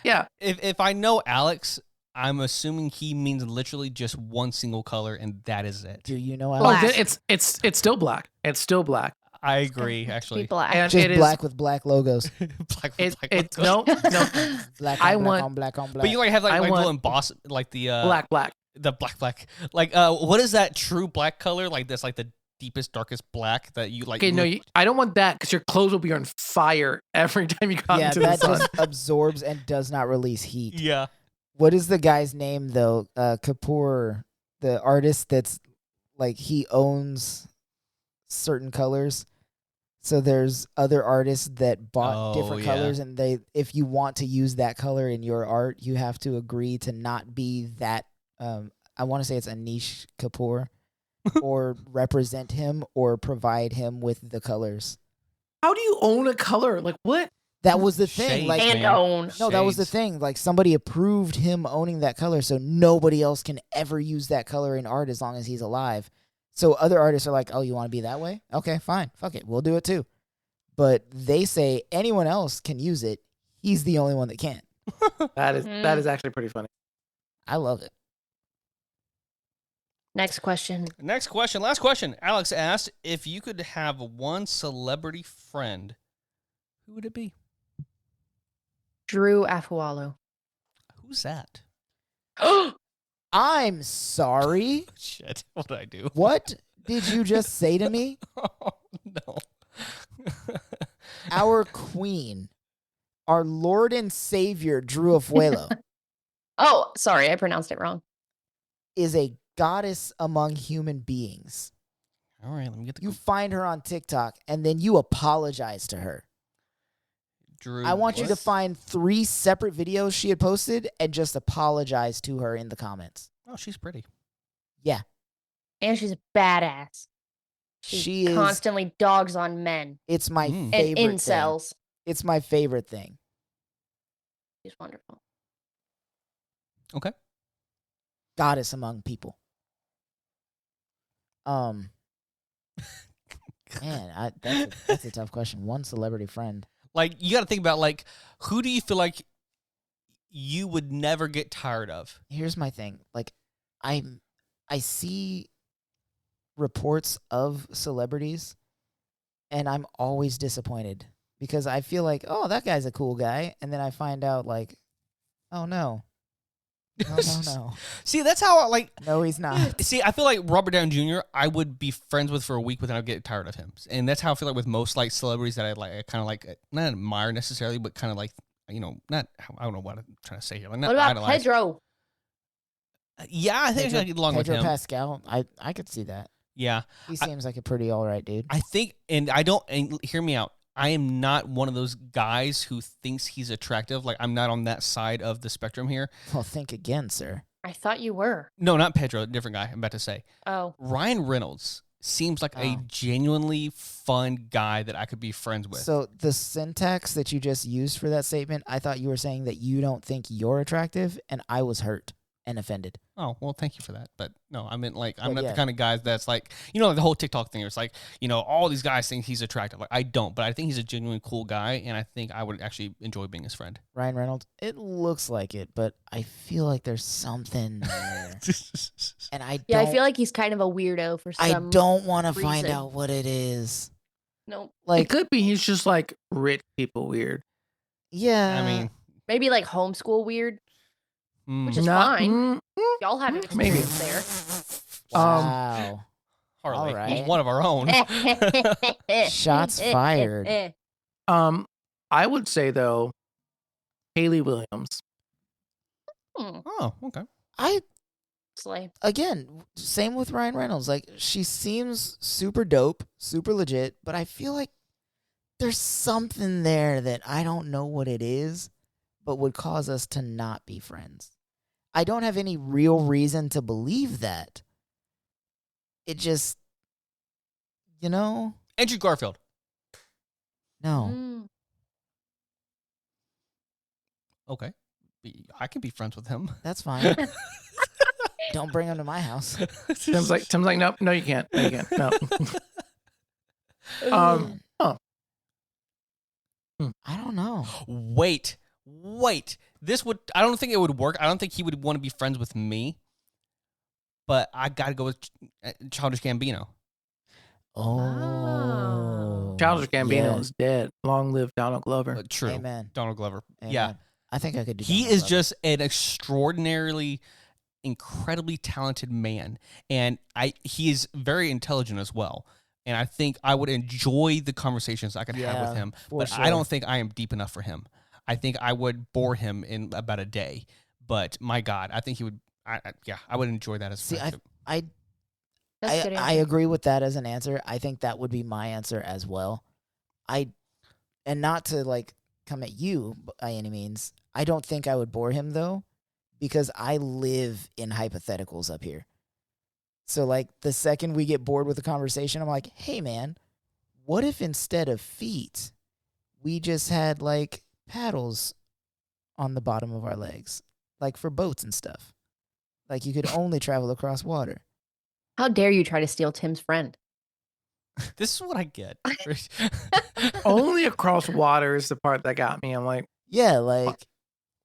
Yeah. If I know Alex, I'm assuming he means literally just one single color, and that is it. do you know Black. Alex? It's still black. It's still black. I agree, Be actually. black. And Just it is- black with black logos. black, It's logo. no. Black I on black want- on black on black. But you like have like, I like little want- emboss, like the Black. the black. Like what is that true black color? Like that's like the deepest, darkest black that you like. Okay, no, I don't want that because your clothes will be on fire every time you got yeah, into the that sun. just absorbs and does not release heat. Yeah. What is the guy's name though? Kapoor, the artist that's like he owns certain colors. So there's other artists that bought different yeah. colors, and if you want to use that color in your art, you have to agree to not be that. I want to say it's Anish Kapoor, or represent him or provide him with the colors. How do you own a color? Like what? That was the thing. Shades, Like And man. own. no, that was the Shades. thing. Like somebody approved him owning that color, so nobody else can ever use that color in art as long as he's alive. So other artists are like, "Oh, you want to be that way? Okay, fine, fuck it, we'll do it too." But they say anyone else can use it. He's the only one that can't. That is actually pretty funny. I love it. Next question. Next question, last question. Alex asked if you could have one celebrity friend, who would it be? Drew Afualo. Who's that? I'm sorry. Shit, what did I do? What did you just say to me? Oh, no. Our queen, our Lord and Savior, Drew Afualo, Oh, sorry, I pronounced it wrong. is a goddess among human beings. All right, let me get the You find her on TikTok, and then you apologize to her. Drew. I want you to what? find 3 separate videos she had posted and just apologize to her in the comments. Oh, she's pretty. And she's a badass. She is. Constantly dogs on men It's my Mm. and favorite thing. incels. It's my favorite thing. She's wonderful. Okay. Goddess among people. Man, that's a tough question. One celebrity friend. Like, you got to think about, like, who do you feel like you would never get tired of? Here's my thing. Like, I see reports of celebrities, and I'm always disappointed because I feel like, oh, that guy's a cool guy, and then I find out, like, oh no, no, See, that's how, like, no, he's not. see, I feel like Robert Downey Jr., I would be friends with for a week without getting tired of him. And that's how I feel like with most, like, celebrities that I kind of, like, not admire necessarily, but kind of, like, you know, not, I don't know what I'm trying to say here. Like, not What about idolize. Pedro? Yeah, I think I could get along with Pedro him. Pascal, I could see that. Yeah. He seems like a pretty all right dude. I think, and hear me out. I am not one of those guys who thinks he's attractive. Like, I'm not on that side of the spectrum here. Well, think again, sir. I thought you were. No, not Pedro, different guy, I'm about to say. Oh. Ryan Reynolds seems like a genuinely fun guy that I could be friends with. So the syntax that you just used for that statement, I thought you were saying that you don't think you're attractive, and I was hurt and offended. Oh, well, thank you for that. But no, I meant like, I'm But not the kind of guy that's like, like the whole TikTok thing. It's like, all these guys think he's attractive. Like, I don't, but I think he's a genuinely cool guy, and I think I would actually enjoy being his friend. Ryan Reynolds, it looks like it, but I feel like there's something there. And I feel like he's kind of a weirdo for some I don't want to find reason. out what it is. Nope. It Like, could be he's just like rich people weird. yeah. I mean, Maybe like homeschool weird, which is Not- fine. Y'all have an Maybe. experience Wow. Harley, all right. he's one of our own. there. Shots fired. I would say though, Haley Williams. Oh, okay. Slay. Again, same with Ryan Reynolds. Like, she seems super dope, super legit, but I feel like there's something there that I don't know what it is, but would cause us to not be friends. I don't have any real reason to believe that. It just, Andrew Garfield. no. Mm. Okay. I can be friends with him. That's fine. Don't bring him to my house. Tim's like, nope, no, you can't. No, you can't. No. I don't know. Wait. I don't think it would work. I don't think he would want to be friends with me. But I got to go with Childish Gambino. Oh. Childish Gambino yeah. is dead. Long live Donald Glover. True. Amen. Donald Glover. Amen. Yeah. I think I could do He Donald is Glover. just an extraordinarily, incredibly talented man. And he is very intelligent as well. And I think I would enjoy the conversations I could have with him. But sure. I don't think I am deep enough for him. I think I would bore him in about a day. But my God, I think he would. I would enjoy that as a friendship. That's a good I answer. agree with that as an answer. I think that would be my answer as well. And not to like come at you by any means. I don't think I would bore him though, because I live in hypotheticals up here. So like the second we get bored with the conversation, I'm like, hey man, what if instead of feet, we just had like paddles on the bottom of our legs, like for boats and stuff? Like you could only travel across water. How dare you try to steal Tim's friend? This is what I get. Only across water is the part that got me. I'm like, Yeah, like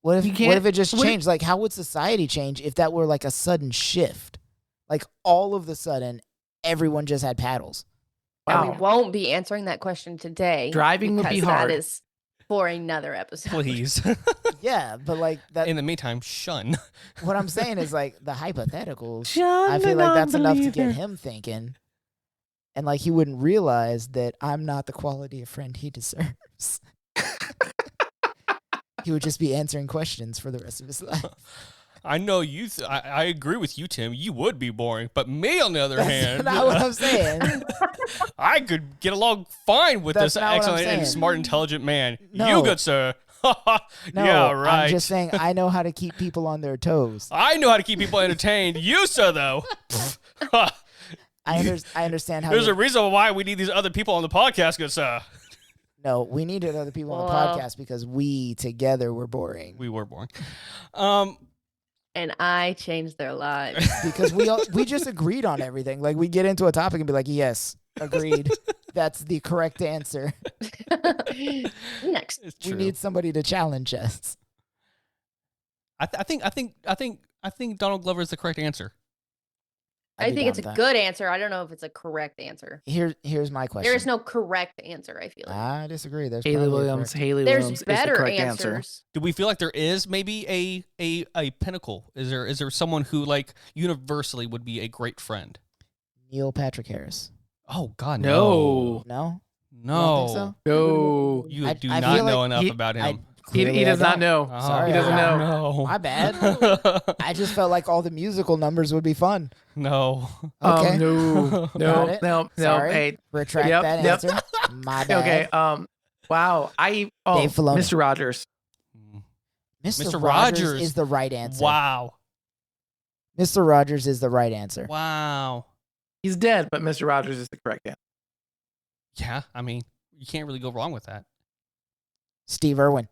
what You if can't- it just what if- changed? Like how would society change if that were like a sudden shift? Like all of the sudden everyone just had paddles. And wow. we won't be answering that question today. Driving would be because hard. That is for another episode. Please. Yeah, but like that In the meantime, shun. what I'm saying is like the hypotheticals. John I the feel like that's enough to non-believer. get him thinking. And like he wouldn't realize that I'm not the quality of friend he deserves. He would just be answering questions for the rest of his life. I know you. I agree with you, Tim. You would be boring, but me, on the other That's hand, not what I'm saying. I could get along fine with That's this not what I'm excellent and saying. smart, intelligent man. No. You good, sir? No, yeah, right. I'm just saying I know how to keep people on their toes. I know how to keep people entertained. You, sir, though. I understand how. There's you- a reason why we need these other people on the podcast, good sir. No, we needed other people on the Well- podcast because we together were boring. We were boring. And I changed their lives. Because we just agreed on everything. Like we get into a topic and be like, yes, agreed. That's the correct answer. Next. It's We true. need somebody to challenge us. I think Donald Glover is the correct answer. I I'd be think down it's a with that. good answer. I don't know if it's a correct answer. Here's my question. There is no correct answer, I feel like. I disagree. There's Haley probably a Williams. correct- Haley There's Williams is the better correct answers. answer. Do we feel like there is maybe a pinnacle? Is there someone who like universally would be a great friend? Neil Patrick Harris. Oh God, No. No? no, think so? No. You I- do I not feel know like enough he- about him. He Clearly does I not don't. know. Oh, Sorry, He doesn't I don't know. My bad. I just felt like all the musical numbers would be fun. No. Okay. No. Got No. it. No. No. Sorry. Hey. Retract Yep, that yep. answer. My bad. Okay. Wow. Dave Filoni. Mr. Rogers. Mr. Mr. Rogers Rogers. is the right answer. Wow. Mr. Rogers is the right answer. Wow. He's dead, but Mr. Rogers is the correct answer. Yeah, I mean, you can't really go wrong with that. Steve Irwin.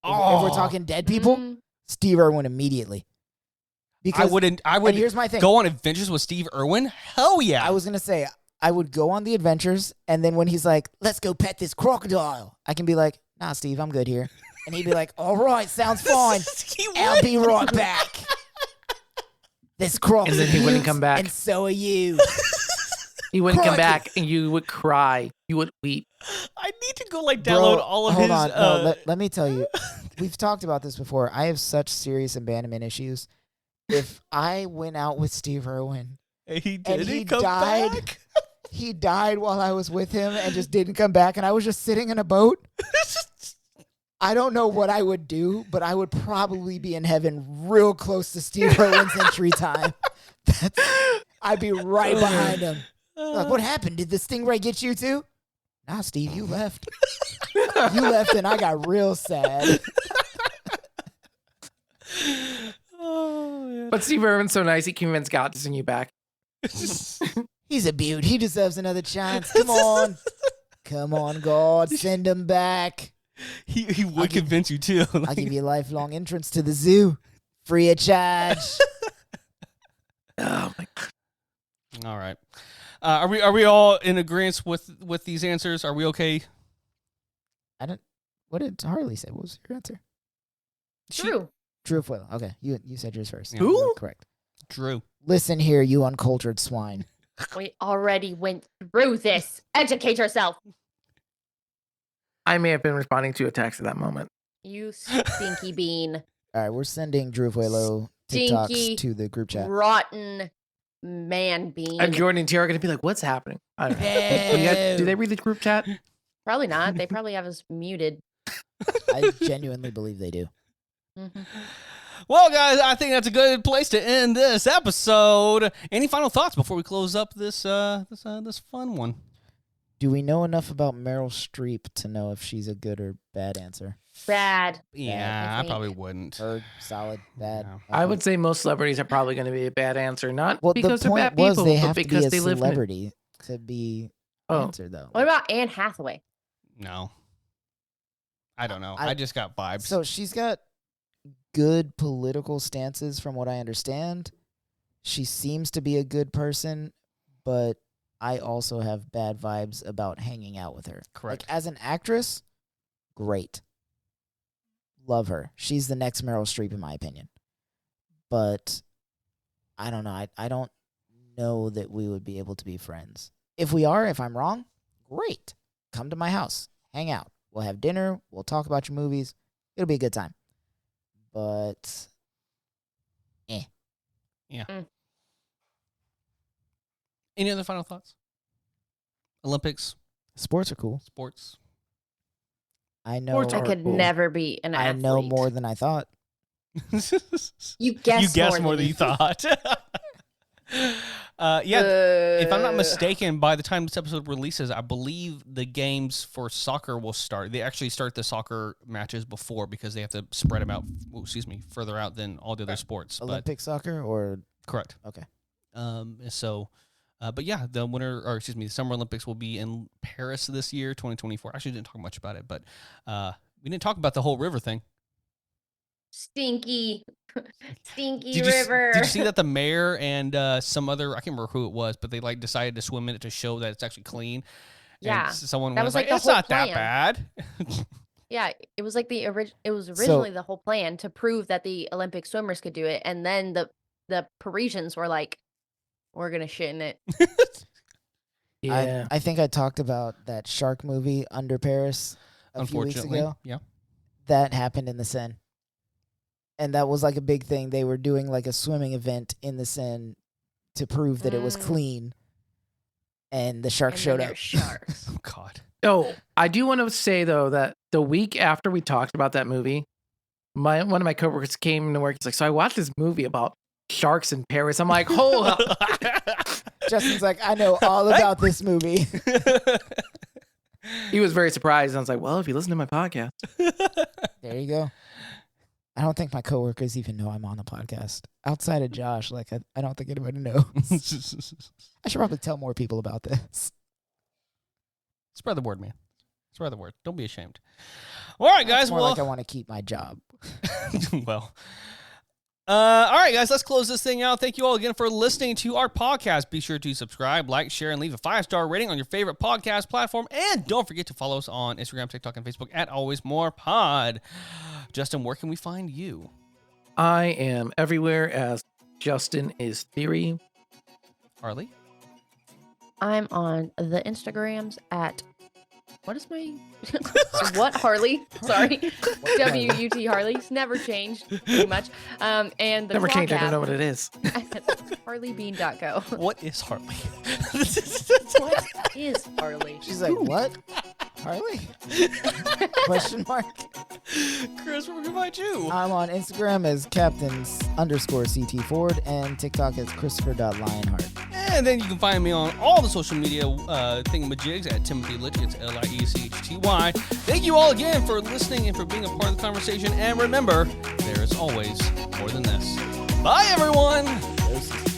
If we're talking dead people, Steve Irwin immediately. Because I would here's my thing. Go on adventures with Steve Irwin? Hell yeah. I was going to say, I would go on the adventures, and then when he's like, let's go pet this crocodile, I can be like, nah, Steve, I'm good here. And he'd be like, all right, sounds fine. I'll be right back. This crocodile. And then he wouldn't come back. And so are you. He wouldn't come back, and you would cry. You would weep. I need to go download all of his. Hold on. No, let me tell you. We've talked about this before. I have such serious abandonment issues. If I went out with Steve Irwin and he died, back? He died while I was with him and just didn't come back, and I was just sitting in a boat. I don't know what I would do, but I would probably be in heaven real close to Steve Irwin's entry time. I'd be right behind him. Like, what happened? Did the stingray get you too? Nah, Steve, you left. You left, and I got real sad. But Steve Irwin's so nice, he convinced God to send you back. He's a beaut. He deserves another chance. Come on. Come on, God. Send him back. He would convince you, too. I'll give you a lifelong entrance to the zoo. Free of charge. Oh, my God. All right. Are we all in agreement with these answers? Are we okay? What did Harley say? What was your answer? Drew Foyle. Okay, you said yours first. Yeah. Who? Correct. Drew. Listen here, you uncultured swine. We already went through this. Educate yourself. I may have been responding to a text at that moment. You stinky bean. All right, we're sending Drew Foyle TikToks to the group chat. Rotten man bean. And Jordan and Tara are going to be like, what's happening? I don't know. Do they read the group chat? Probably not. They probably have us muted. I genuinely believe they do. Mm-hmm. Well, guys, I think that's a good place to end this episode. Any final thoughts before we close up this fun one? Do we know enough about Meryl Streep to know if she's a good or bad answer? Bad. Yeah, I probably wouldn't. Or solid, bad. No. Okay. I would say most celebrities are probably going to be a bad answer. Not Well, because the they're point bad people, was they but have to because be a they live in it. celebrity to be answered, though. What about Anne Hathaway? No. I don't know. I I just got vibes. So she's got good political stances from what I understand. She seems to be a good person, but I also have bad vibes about hanging out with her. Correct. Like, as an actress, great. Love her. She's the next Meryl Streep, in my opinion. But I don't know. I don't know that we would be able to be friends. If we are, if I'm wrong, great. Come to my house. Hang out. We'll have dinner. We'll talk about your movies. It'll be a good time. But, Yeah. Any other final thoughts? Olympics, sports are cool. sports. I know. Sports I are could cool. never be an I athlete. know more than I thought. You guessed more than you thought. Yeah. If I'm not mistaken, by the time this episode releases, I believe the games for soccer will start. They actually start the soccer matches before because they have to spread them out. Further out than all the other sports. Olympic soccer or Correct. okay. But yeah, the Summer Olympics will be in Paris this year, 2024. Actually, didn't talk much about it, but we didn't talk about the whole river thing. Stinky Did river. you see that the mayor and some other, I can't remember who it was, but they decided to swim in it to show that it's actually clean. Yeah. And someone That was was like like, the it's whole not that plan. bad. Yeah, it was like it was originally the whole plan to prove that the Olympic swimmers could do it, and then the Parisians were like, "We're gonna shit in it." Yeah. I think I talked about that shark movie Under Paris a few weeks Unfortunately, ago. yeah. That happened in the Seine. And that was like a big thing. They were doing like a swimming event in the Seine to prove that it was clean. And the shark And showed then up. there's sharks. Oh, God. Oh, I do want to say, though, that the week after we talked about that movie, one of my coworkers came to work. He's like, so I watched this movie about sharks in Paris. I'm like, hold up. Justin's like, I know all about this movie. He was very surprised. I was like, well, if you listen to my podcast. There you go. I don't think my coworkers even know I'm on the podcast. Outside of Josh, like I don't think anybody knows. I should probably tell more people about this. Spread the word, man. Spread the word. Don't be ashamed. All right, guys. It's more Well, like I want to keep my job. well. All right, guys, let's close this thing out. Thank you all again for listening to our podcast. Be sure to subscribe, like, share, and leave a 5-star rating on your favorite podcast platform. And don't forget to follow us on Instagram, TikTok, and Facebook at Always More Pod. Justin, where can we find you? I am everywhere as Justin is Theory. Harley? I'm on the Instagrams at what is my what Harley? Sorry, WUT Harley. It's never changed pretty much. And the Never clock changed. I don't app, know what it is. harleybean.co. What is Harley? What is Harley? She's like, what? Harley? Question mark. Chris, where can we find you? I'm on Instagram as Captains_CT Ford and TikTok as Christopher.Lionheart. And then you can find me on all the social media thingamajigs at Timothy Litchie. It's Liechty. Thank you all again for listening and for being a part of the conversation. And remember, there is always more than this. Bye, everyone. Doses.